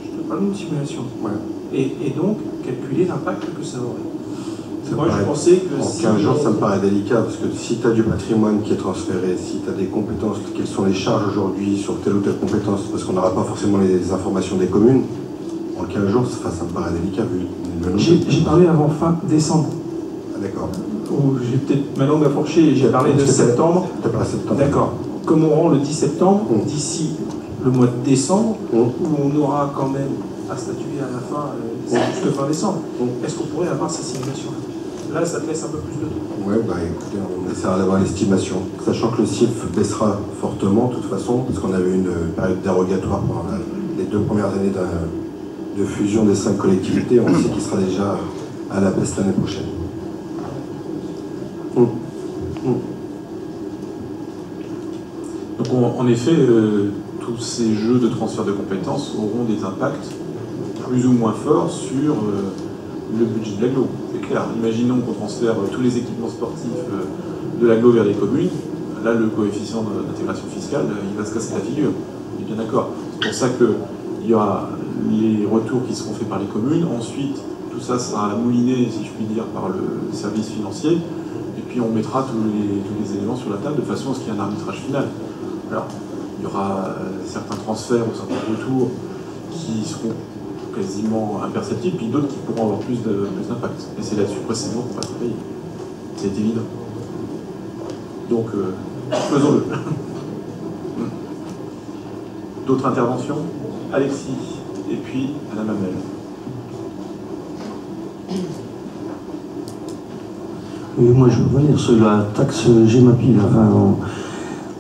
Je te parle d'une simulation. Et donc calculer l'impact que ça aurait. Moi, je pensais que en 15 jours, ça me paraît délicat, parce que si tu as du patrimoine qui est transféré, si tu as des compétences, quelles sont les charges aujourd'hui sur telle ou telle compétence, parce qu'on n'aura pas forcément les informations des communes, en 15 jours, ça me paraît délicat. J'ai parlé avant fin décembre. Ah, d'accord. Où j'ai peut-être ma langue à fourcher et j'ai parlé de septembre. D'accord. Comme on rend le 10 septembre, d'ici le mois de décembre, où on aura quand même à statuer à la fin, jusqu'à fin décembre, est-ce qu'on pourrait avoir ces simulations? Là, ça te laisse un peu plus de temps. Oui, écoutez, on essaiera d'avoir l'estimation. Sachant que le CIF baissera fortement, de toute façon, parce qu'on avait une période dérogatoire pendant les 2 premières années de fusion des 5 collectivités. On sait qu'il sera déjà à la baisse l'année prochaine. Donc, en effet, tous ces jeux de transfert de compétences auront des impacts plus ou moins forts sur le budget de l'agglo. C'est clair. Imaginons qu'on transfère tous les équipements sportifs de l'agglo vers les communes. Là, le coefficient d'intégration fiscale, il va se casser la figure. On est bien d'accord. C'est pour ça qu'il y aura les retours qui seront faits par les communes. Ensuite, tout ça sera mouliné, si je puis dire, par le service financier. Et puis, on mettra tous les éléments sur la table de façon à ce qu'il y ait un arbitrage final. Alors, il y aura certains transferts ou certains retours qui seront quasiment imperceptibles, puis d'autres qui pourront avoir plus d'impact. Et c'est là-dessus précisément qu'on va travailler. C'est évident. Donc, faisons-le. D'autres interventions? Alexis, et puis Madame Hamel. Oui, moi je veux revenir sur la taxe Gemapi.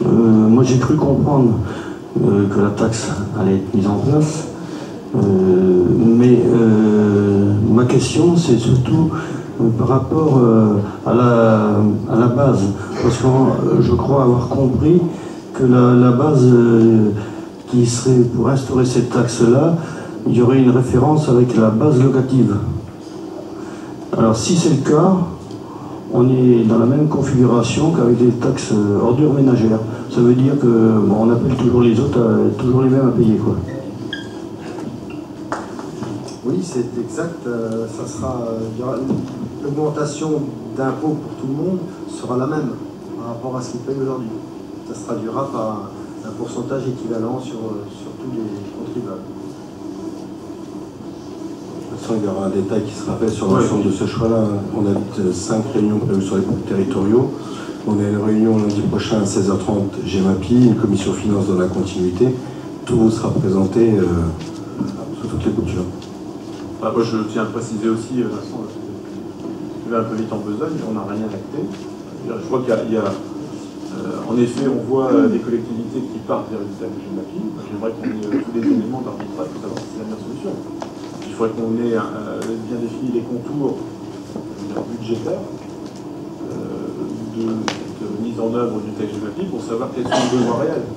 Moi j'ai cru comprendre que la taxe allait être mise en place. Mais ma question, c'est surtout par rapport à la base. Parce que je crois avoir compris que la base qui serait pour instaurer cette taxe-là, il y aurait une référence avec la base locative. Alors si c'est le cas, on est dans la même configuration qu'avec les taxes ordures ménagères. Ça veut dire que on appelle toujours les autres toujours les mêmes à payer, quoi. Oui, c'est exact. Ça sera l'augmentation d'impôts pour tout le monde sera la même par rapport à ce qu'ils payent aujourd'hui. Ça se traduira par un pourcentage équivalent sur tous les contribuables. De toute façon, il y aura un détail qui sera fait sur l'ensemble de ce choix-là. On a 5 réunions prévues sur les groupes territoriaux. On a une réunion lundi prochain à 16h30 GEMAPI, une commission finance dans la continuité. Tout vous sera présenté sous toutes les coutures. Moi, je tiens à préciser aussi, Vincent, je vais un peu vite en besogne, mais on n'a rien acté. Je crois qu'il y a en effet, on voit des collectivités qui partent vers une table GEMAPI. J'aimerais qu'on ait tous les éléments d'arbitrage pour savoir si c'est la meilleure solution. Il faudrait qu'on ait bien défini les contours budgétaires de mise en œuvre du texte GEMAPI pour savoir quels sont les besoins réels.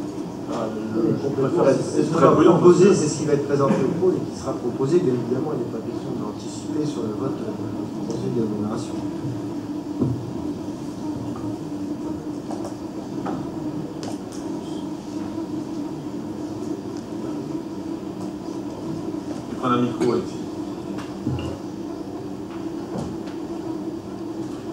Je préfère être très prudent. C'est ce qui va être présenté au pôle et qui sera proposé. Bien évidemment, il n'est pas question d'anticiper sur le vote du conseil d'agglomération. Tu prends un micro, Alexis.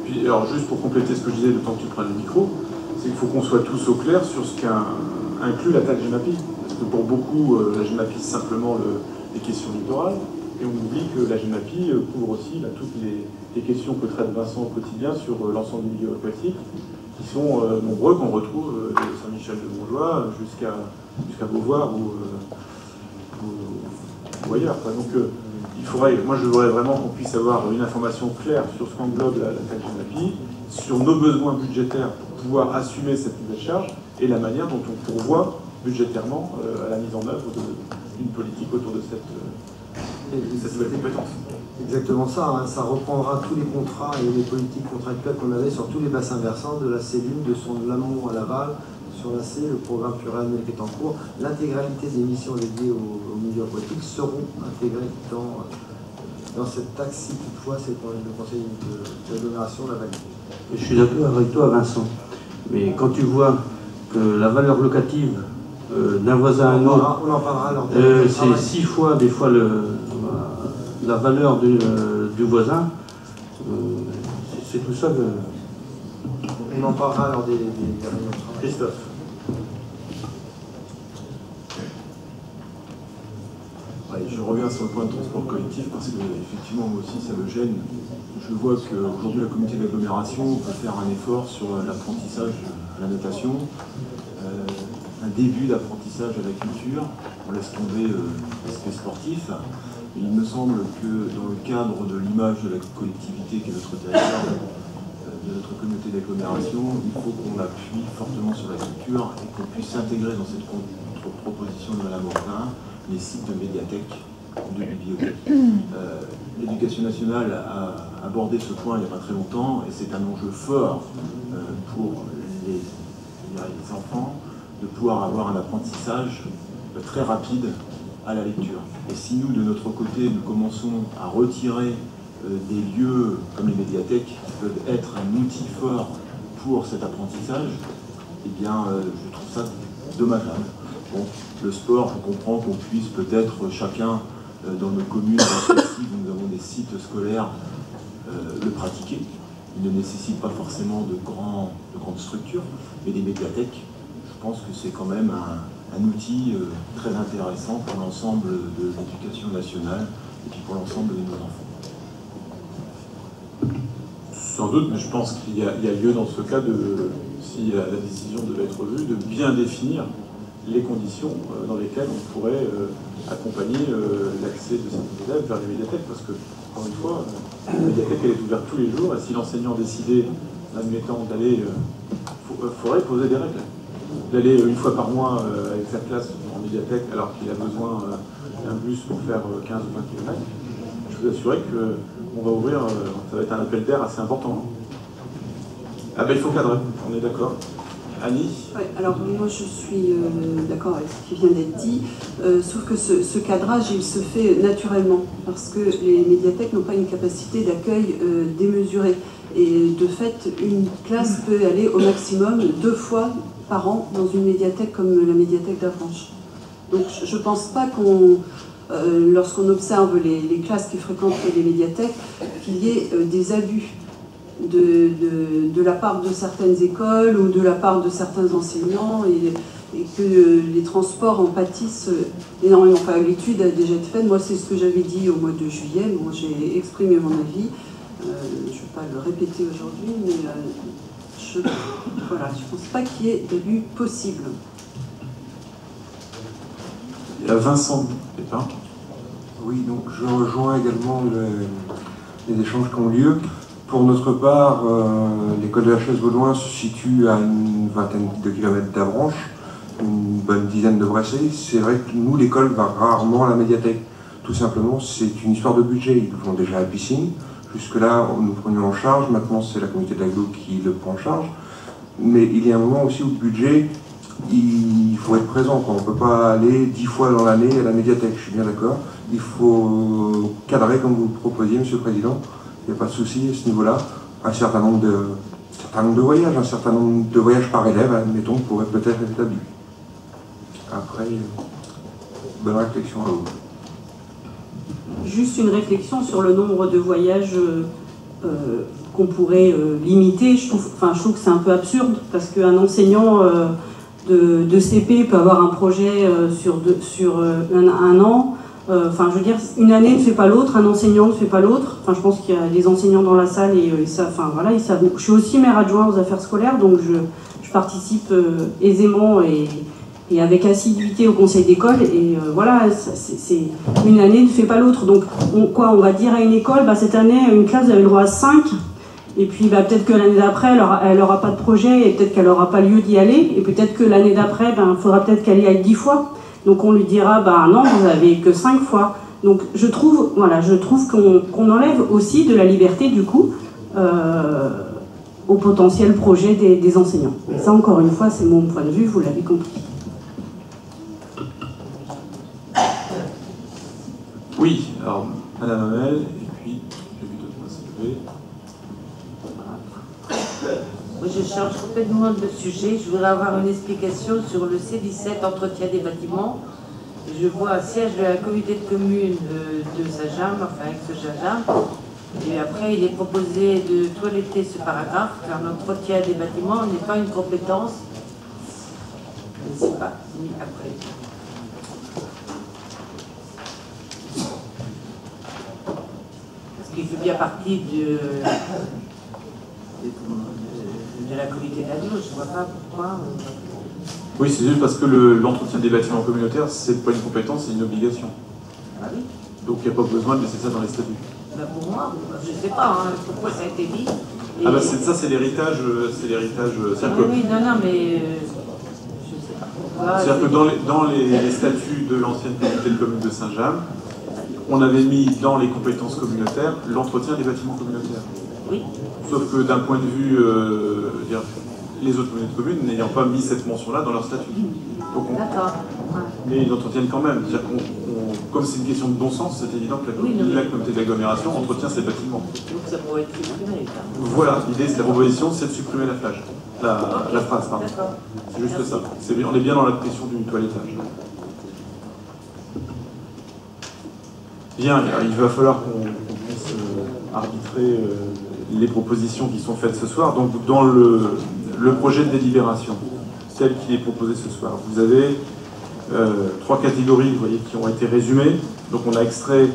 Puis, alors, juste pour compléter ce que je disais, le temps que tu prennes le micro, c'est qu'il faut qu'on soit tous au clair sur ce qu'inclut la taxe GEMAPI. Parce que pour beaucoup, la GEMAPI, c'est simplement les questions littorales. Et on oublie que la GEMAPI couvre aussi toutes les questions que traite Vincent au quotidien sur l'ensemble du milieu aquatique, qui sont nombreux, qu'on retrouve de Saint-Michel-de-Montjoie jusqu'à Beauvoir ou ailleurs. Donc, moi, je voudrais vraiment qu'on puisse avoir une information claire sur ce qu'englobe la taxe GEMAPI, sur nos besoins budgétaires pour pouvoir assumer cette nouvelle charge et la manière dont on pourvoit budgétairement à la mise en œuvre d'une politique autour de cette nouvelle compétence. Exactement ça, hein. Ça reprendra tous les contrats et les politiques contractuelles qu'on avait sur tous les bassins versants, de la cellule, de l'amont à l'aval, sur la C, le programme pluriannuel qui est en cours. L'intégralité des missions dédiées au milieu aquatique seront intégrées dans cette taxe, si toutefois c'est pour le conseil d'agglomération la valide. Je suis d'accord avec toi, Vincent, mais quand tu vois que la valeur locative d'un voisin à un autre, c'est 6 fois des fois la valeur du voisin, c'est tout ça que... On en parlera lors des réunions. Christophe. Je reviens sur le point de transport collectif parce que effectivement moi aussi ça me gêne. Je vois qu'aujourd'hui la communauté d'agglomération peut faire un effort sur l'apprentissage à la natation, un début d'apprentissage à la culture, on laisse tomber l'aspect sportif. Il me semble que dans le cadre de l'image de la collectivité qui est notre territoire, de notre communauté d'agglomération, il faut qu'on appuie fortement sur la culture et qu'on puisse intégrer dans cette proposition de Mme Orpin les sites de médiathèques, de bibliothèques. L'éducation nationale a abordé ce point il n'y a pas très longtemps et c'est un enjeu fort pour les enfants de pouvoir avoir un apprentissage très rapide à la lecture. Et si nous, de notre côté, nous commençons à retirer des lieux comme les médiathèques qui peuvent être un outil fort pour cet apprentissage, eh bien, je trouve ça dommageable. Bon, le sport, je comprends qu'on puisse peut-être chacun dans nos communes respectives où nous avons des sites scolaires le pratiquer. Il ne nécessite pas forcément de grandes structures, mais des médiathèques, je pense que c'est quand même un outil très intéressant pour l'ensemble de l'éducation nationale et puis pour l'ensemble de nos enfants. Sans doute, mais je pense qu'il y a lieu dans ce cas, si la décision devait être vue, de bien définir les conditions dans lesquelles on pourrait accompagner l'accès de ces élèves vers les médiathèques, parce que, encore une fois, la médiathèque elle est ouverte tous les jours, et si l'enseignant décidait, admettant, d'aller, il faudrait poser des règles. D'aller une fois par mois avec sa classe en médiathèque, alors qu'il a besoin d'un bus pour faire 15 ou 20 km, je peux vous assurer qu'on va ouvrir, ça va être un appel d'air assez important. Ah ben il faut cadrer, on est d'accord. Annie ? Ouais, alors moi je suis d'accord avec ce qui vient d'être dit, sauf que ce cadrage il se fait naturellement, parce que les médiathèques n'ont pas une capacité d'accueil démesurée. Et de fait, une classe peut aller au maximum 2 fois par an dans une médiathèque comme la médiathèque d'Avranches. Donc je ne pense pas qu'on lorsqu'on observe les classes qui fréquentent les médiathèques, qu'il y ait des abus de la part de certaines écoles ou de la part de certains enseignants et que les transports en pâtissent énormément. Enfin, l'étude a déjà été faite. Moi, c'est ce que j'avais dit au mois de juillet. Moi, j'ai exprimé mon avis. Je ne vais pas le répéter aujourd'hui, mais je ne pense pas qu'il y ait d'abus possible. Il y a Vincent Pépin. Oui, donc je rejoins également les échanges qui ont lieu. Pour notre part, l'école de la Chaise-Baudouin se situe à une vingtaine de kilomètres d'Avranches, une bonne dizaine de Bressay. C'est vrai que nous, l'école va rarement à la médiathèque. Tout simplement, c'est une histoire de budget. Ils font déjà la piscine. Jusque-là, nous prenions en charge. Maintenant, c'est la communauté de l'agglo qui le prend en charge. Mais il y a un moment aussi où le budget, il faut être présent. On ne peut pas aller 10 fois dans l'année à la médiathèque, je suis bien d'accord. Il faut cadrer, comme vous le proposiez, Monsieur le Président. Il n'y a pas de souci à ce niveau-là. Un certain nombre de voyages par élève, admettons, pourrait peut-être être établi. Après, bonne réflexion à vous. Juste une réflexion sur le nombre de voyages qu'on pourrait limiter. Je trouve que c'est un peu absurde, parce qu'un enseignant de CP peut avoir un projet sur un an. Enfin, je veux dire, une année ne fait pas l'autre, un enseignant ne fait pas l'autre. Enfin, je pense qu'il y a des enseignants dans la salle et ça, enfin voilà, ils savent. Je suis aussi maire adjoint aux affaires scolaires, donc je participe aisément et avec assiduité au conseil d'école. Et voilà, c'est une année ne fait pas l'autre. Donc, on va dire à une école, bah, cette année, une classe, vous avez le droit à 5. Et puis bah, peut-être que l'année d'après, elle n'aura pas de projet et peut-être qu'elle n'aura pas lieu d'y aller. Et peut-être que l'année d'après, il faudra peut-être qu'elle y aille 10 fois. Donc on lui dira, bah non, vous n'avez que 5 fois. Donc je trouve qu'on enlève aussi de la liberté, du coup, au potentiel projet des enseignants. Et ça, encore une fois, c'est mon point de vue, vous l'avez compris. Oui, alors, Madame Hamel, et puis, j'ai vu d'autres mains se lever. Moi, je change complètement de sujet. Je voudrais avoir une explication sur le C17, entretien des bâtiments. Je vois un siège de la communauté de communes de Sajam, enfin ex-Sajam. Et après, il est proposé de toiletter ce paragraphe, car l'entretien des bâtiments n'est pas une compétence. Je ne sais pas, ni après. Parce qu'il fait bien partie de la communauté d'agglo, je ne vois pas pourquoi. Oui, c'est juste parce que l'entretien des bâtiments communautaires, c'est pas une compétence, c'est une obligation. Ah oui. Donc il n'y a pas besoin de laisser ça dans les statuts. Ben pour moi, je ne sais pas pourquoi ça a été dit. Et... Ah bah ça c'est l'héritage, Oui, non, mais je ne sais pas pourquoi. C'est-à-dire que dans les statuts de l'ancienne communauté de communes de Saint-James, on avait mis dans les compétences communautaires l'entretien des bâtiments communautaires. Oui. Sauf que d'un point de vue, les autres communautés de communes n'ayant pas mis cette mention-là dans leur statut. D'accord. Ouais. Mais ils l'entretiennent quand même. C'est-à-dire comme c'est une question de bon sens, c'est évident que la communauté d'agglomération entretient ces bâtiments. Donc ça pourrait être supprimé. Voilà, l'idée, c'est la proposition, c'est de supprimer la phrase. La phrase, pardon. C'est juste ça. On est bien dans la question du toilettage. Bien, il va falloir qu'on puisse arbitrer les propositions qui sont faites ce soir. Donc dans le projet de délibération, celle qui est proposée ce soir, vous avez 3 catégories, vous voyez, qui ont été résumées. Donc on a extrait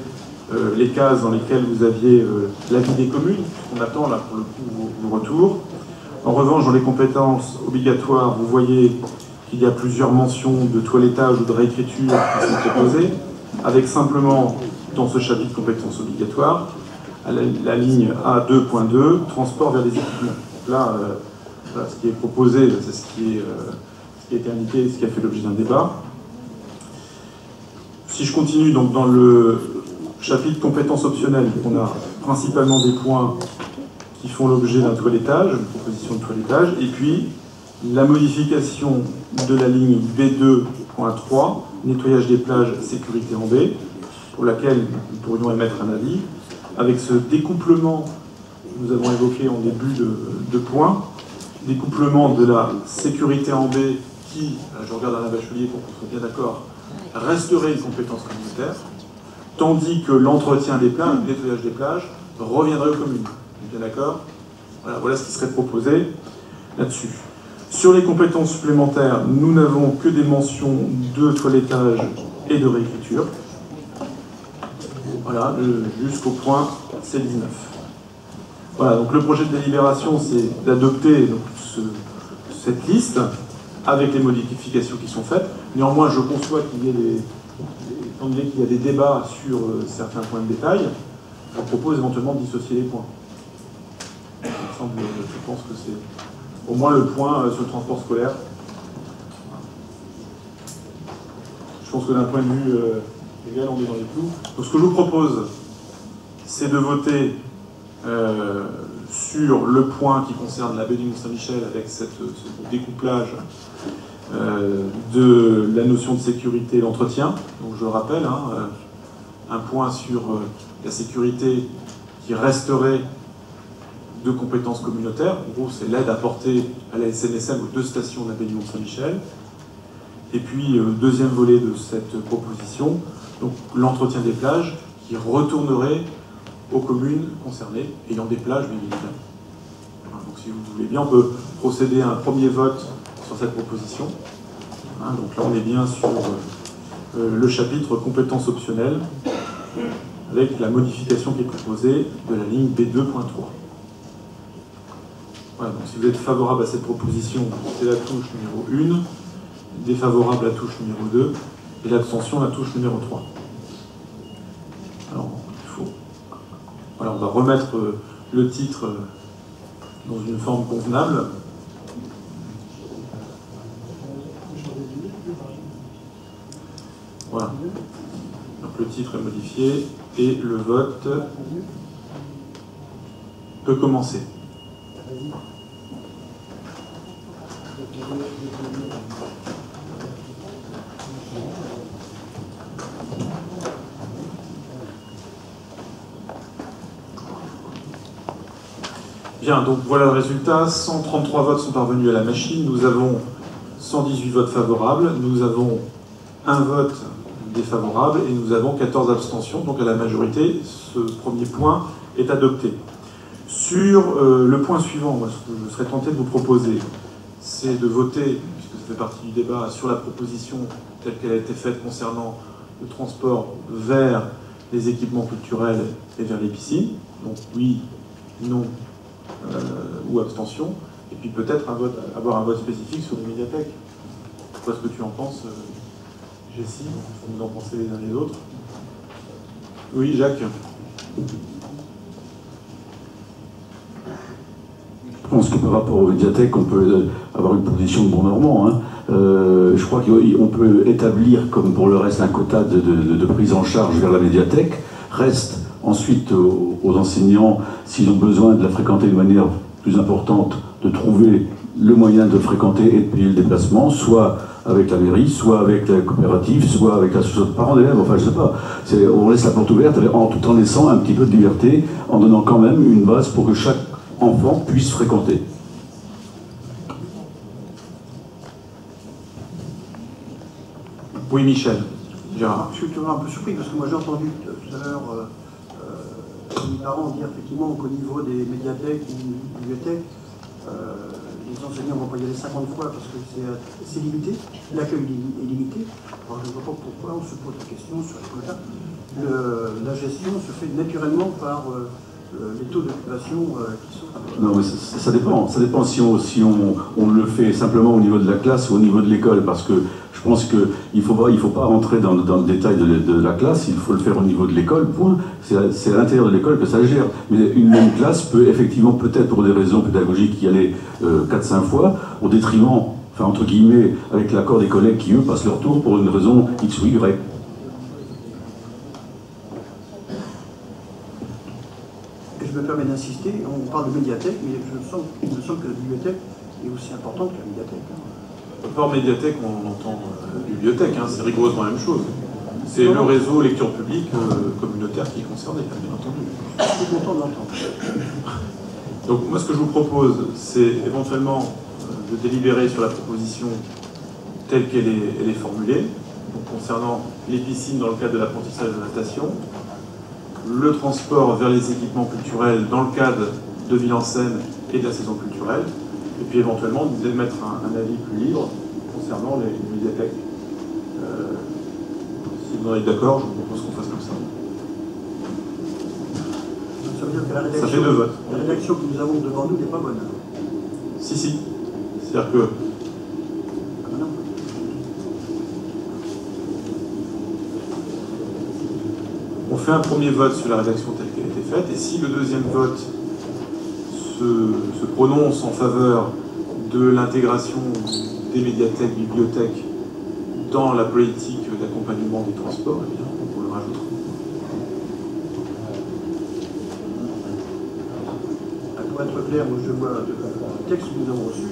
les cases dans lesquelles vous aviez l'avis des communes. On attend là pour le coup vos retours. En revanche, dans les compétences obligatoires, vous voyez qu'il y a plusieurs mentions de toilettage ou de réécriture qui sont proposées, avec simplement, dans ce chapitre compétences obligatoires, à la ligne A2.2, transport vers les équipements. Là, voilà, ce qui est proposé, c'est ce qui a été indiqué, ce qui a fait l'objet d'un débat. Si je continue donc dans le chapitre compétences optionnelles, on a principalement des points qui font l'objet d'un toilettage, une proposition de toilettage, et puis la modification de la ligne B2.3, nettoyage des plages, sécurité en B, pour laquelle nous pourrions émettre un avis, avec ce découplement que nous avons évoqué en début de point, découplement de la sécurité en B qui, je regarde Alain Bachelier pour qu'on soit bien d'accord, resterait une compétence communautaire, tandis que l'entretien des plages, le nettoyage des plages, reviendrait aux communes. Vous êtes bien d'accord? Voilà ce qui serait proposé là-dessus. Sur les compétences supplémentaires, nous n'avons que des mentions de toilettage et de réécriture. Voilà, jusqu'au point C19. Voilà, donc le projet de délibération, c'est d'adopter cette liste avec les modifications qui sont faites. Néanmoins, je conçois qu'il y ait étant donné qu'il y a des débats sur certains points de détail, je propose éventuellement de dissocier les points. Je pense que c'est au moins le point sur le transport scolaire. Je pense que d'un point de vue légal, on est dans les clous. Donc ce que je vous propose, c'est de voter sur le point qui concerne la baie du Mont-Saint-Michel avec ce découplage de la notion de sécurité et d'entretien. Donc je rappelle, un point sur la sécurité qui resterait de compétences communautaires. En gros, c'est l'aide apportée à la SNSM aux 2 stations de la baie du Mont-Saint-Michel. Et puis, deuxième volet de cette proposition, donc l'entretien des plages qui retournerait aux communes concernées, ayant des plages, bien évidemment. Donc si vous voulez bien, on peut procéder à un premier vote sur cette proposition. Donc là, on est bien sur le chapitre compétences optionnelles, avec la modification qui est proposée de la ligne B2.3. Voilà, donc si vous êtes favorable à cette proposition, c'est la touche numéro 1, défavorable la touche numéro 2, et l'abstention la touche numéro 3. Alors, voilà, on va remettre le titre dans une forme convenable. Voilà. Donc le titre est modifié et le vote peut commencer. Bien, donc voilà le résultat. 133 votes sont parvenus à la machine. Nous avons 118 votes favorables. Nous avons un vote défavorable et nous avons 14 abstentions. Donc à la majorité, ce premier point est adopté. Sur le point suivant, moi, ce que je serais tenté de vous proposer, c'est de voter, puisque ça fait partie du débat, sur la proposition telle qu'elle a été faite concernant le transport vers les équipements culturels et vers les piscines. Donc oui, non ou abstention. Et puis peut-être avoir un vote spécifique sur les médiathèques. Je sais pas ce que tu en penses, Jessie, vous en pensez les uns les autres. Oui, Jacques. Je pense que par rapport aux médiathèques, on peut avoir une position de bon normand. Je crois qu'on peut établir, comme pour le reste, un quota de prise en charge vers la médiathèque. Reste ensuite aux enseignants, s'ils ont besoin de la fréquenter de manière plus importante, de trouver le moyen de fréquenter et de payer le déplacement, soit avec la mairie, soit avec la coopérative, soit avec l'association de parents d'élèves, enfin je sais pas. On laisse la porte ouverte tout en laissant un petit peu de liberté, en donnant quand même une base pour que chaque enfant puisse fréquenter. Oui, Michel. Gérard. Je suis toujours un peu surpris parce que moi j'ai entendu tout à l'heure mes parents dire effectivement qu'au niveau des médiathèques ou bibliothèques, les enseignants vont pas y aller 50 fois parce que c'est limité, l'accueil est limité. Alors je ne vois pas pourquoi on se pose la question sur les quotas. La gestion se fait naturellement par les taux d'occupation qui sont... Non, mais ça dépend. Ça dépend si on le fait simplement au niveau de la classe ou au niveau de l'école, parce que je pense qu'il ne faut pas rentrer dans le détail de la classe, il faut le faire au niveau de l'école, point. C'est à l'intérieur de l'école que ça gère. Mais une même classe peut effectivement, peut-être pour des raisons pédagogiques, y aller 4-5 fois, au détriment, enfin entre guillemets, avec l'accord des collègues qui, eux, passent leur tour pour une raison X ou Y. Je me permets d'insister, on parle de médiathèque, mais il me semble que la bibliothèque est aussi importante que la médiathèque. Par médiathèque, on entend bibliothèque, c'est rigoureusement la même chose. C'est le réseau lecture publique communautaire qui est concerné, bien entendu. Je suis content de l'entendre. Donc moi, ce que je vous propose, c'est éventuellement de délibérer sur la proposition telle qu'elle est formulée, donc concernant les piscines dans le cadre de l'apprentissage de natation, le transport vers les équipements culturels dans le cadre de Ville-en-Seine et de la saison culturelle, et puis éventuellement d'émettre un avis plus libre concernant les médiathèques. Si vous en êtes d'accord, je vous propose qu'on fasse comme ça. Ça veut dire que la rédaction, ça fait 2 votes. La rédaction que nous avons devant nous n'est pas bonne. Si. C'est-à-dire que... On fait un premier vote sur la rédaction telle qu'elle a été faite, et si le deuxième vote se prononce en faveur de l'intégration des médiathèques, bibliothèques dans la politique d'accompagnement des transports, eh bien, on le rajoutera. Pour être clair, moi je vois le texte que nous avons reçu,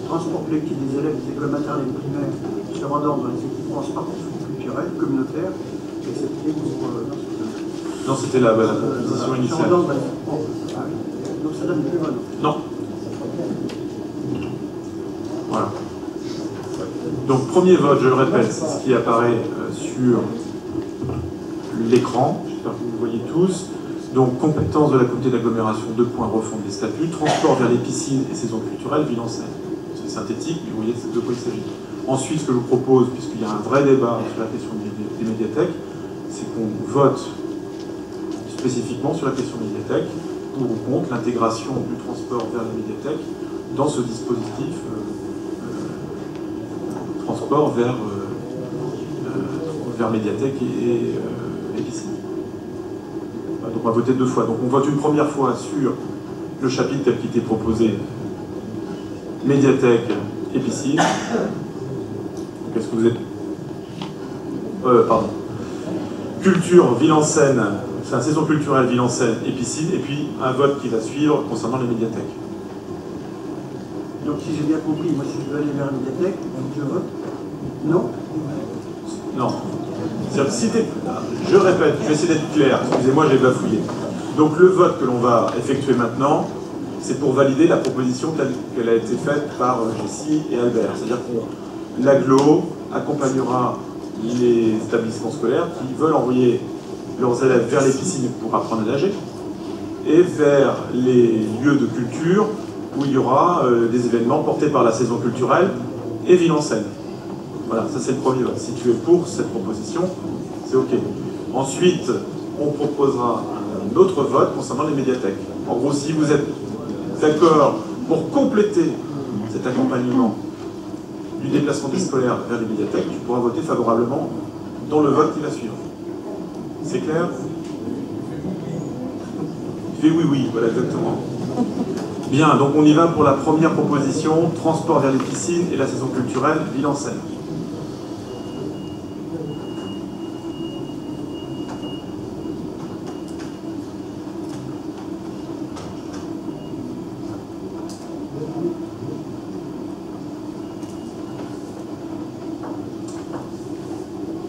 transport collectif des élèves des écoles maternelles et primaires se rendant dans les équipements sportifs, culturels, communautaires, et c'était pour... non, c'était la position initiale. Donc ça donne plus mal. Non. Voilà. Donc premier vote, je le répète, c'est ce qui apparaît sur l'écran, j'espère que vous le voyez tous. Donc compétence de la communauté d'agglomération, 2 points, refonte des statuts, transport vers les piscines et saisons culturelles, Ville-en-Seine. C'est synthétique, mais vous voyez de quoi il s'agit. Ensuite, ce que je vous propose, puisqu'il y a un vrai débat sur la question des médiathèques, c'est qu'on vote spécifiquement sur la question médiathèque, pour ou contre l'intégration du transport vers les médiathèques dans ce dispositif transport vers médiathèque et piscine. Donc on va voter 2 fois. Donc on vote une première fois sur le chapitre tel qu'il était proposé, médiathèque et piscine. Est-ce que vous êtes... pardon. Culture, Ville-en-Seine, c'est la saison culturelle Ville-en-Seine et piscine, et puis un vote qui va suivre concernant les médiathèques. Donc si j'ai bien compris, moi si je veux aller vers la médiathèque, je vote non. Non. Je répète, je vais essayer d'être clair, excusez-moi, j'ai bafouillé. Donc le vote que l'on va effectuer maintenant, c'est pour valider la proposition telle qu'elle a été faite par Jessie et Albert. C'est-à-dire que l'AGLO accompagnera les établissements scolaires qui veulent envoyer leurs élèves vers les piscines pour apprendre à nager et vers les lieux de culture où il y aura des événements portés par la saison culturelle et Ville-en-Seine. Voilà, ça c'est le premier vote. Si tu es pour cette proposition, c'est OK. Ensuite, on proposera un autre vote concernant les médiathèques. En gros, si vous êtes d'accord pour compléter cet accompagnement du déplacement des scolaires vers les médiathèques, tu pourras voter favorablement dans le vote qui va suivre. C'est clair? Tu fais oui, voilà exactement. Bien, donc on y va pour la première proposition, transport vers les piscines et la saison culturelle Ville-en-Seine.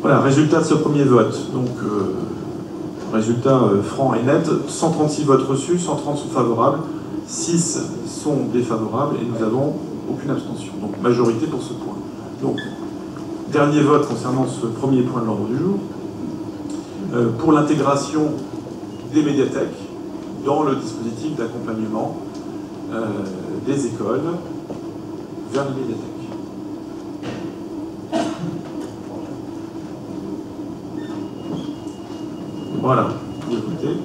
Voilà, résultat de ce premier vote. Donc, résultat franc et net, 136 votes reçus, 130 sont favorables, 6 sont défavorables et nous n'avons aucune abstention. Donc, majorité pour ce point. Donc, dernier vote concernant ce premier point de l'ordre du jour. Pour l'intégration des médiathèques dans le dispositif d'accompagnement des écoles vers les médiathèques. Voilà, vous pouvez voter.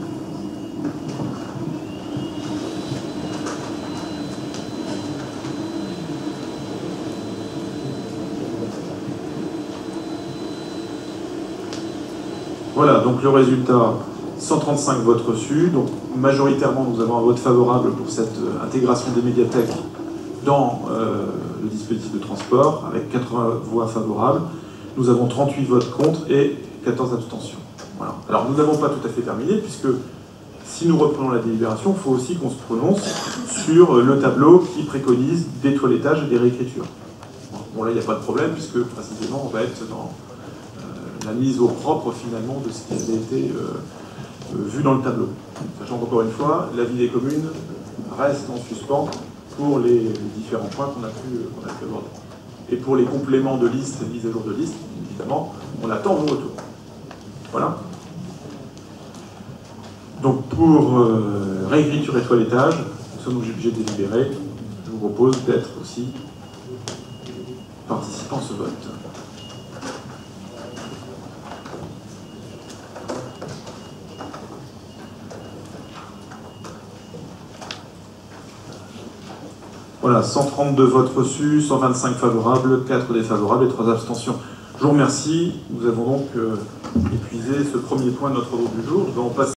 Voilà, donc le résultat, 135 votes reçus. Donc majoritairement, nous avons un vote favorable pour cette intégration des médiathèques dans le dispositif de transport, avec 80 voix favorables. Nous avons 38 votes contre et 14 abstentions. Voilà. Alors nous n'avons pas tout à fait terminé, puisque si nous reprenons la délibération, il faut aussi qu'on se prononce sur le tableau qui préconise des toilettages et des réécritures. Bon là, il n'y a pas de problème, puisque précisément on va être dans la mise au propre finalement de ce qui avait été vu dans le tableau. Sachant qu'encore une fois, l'avis des communes reste en suspens pour les différents points qu'on a pu aborder. Et pour les compléments de liste, mise à jour de liste, évidemment, on attend vos retours. Voilà. Donc pour réécriture et toilettage, nous sommes obligés de délibérer. Je vous propose d'être aussi participant à ce vote. Voilà, 132 votes reçus, 125 favorables, 4 défavorables et 3 abstentions. Je vous remercie. Nous avons donc épuisé ce premier point de notre ordre du jour. Nous allons passer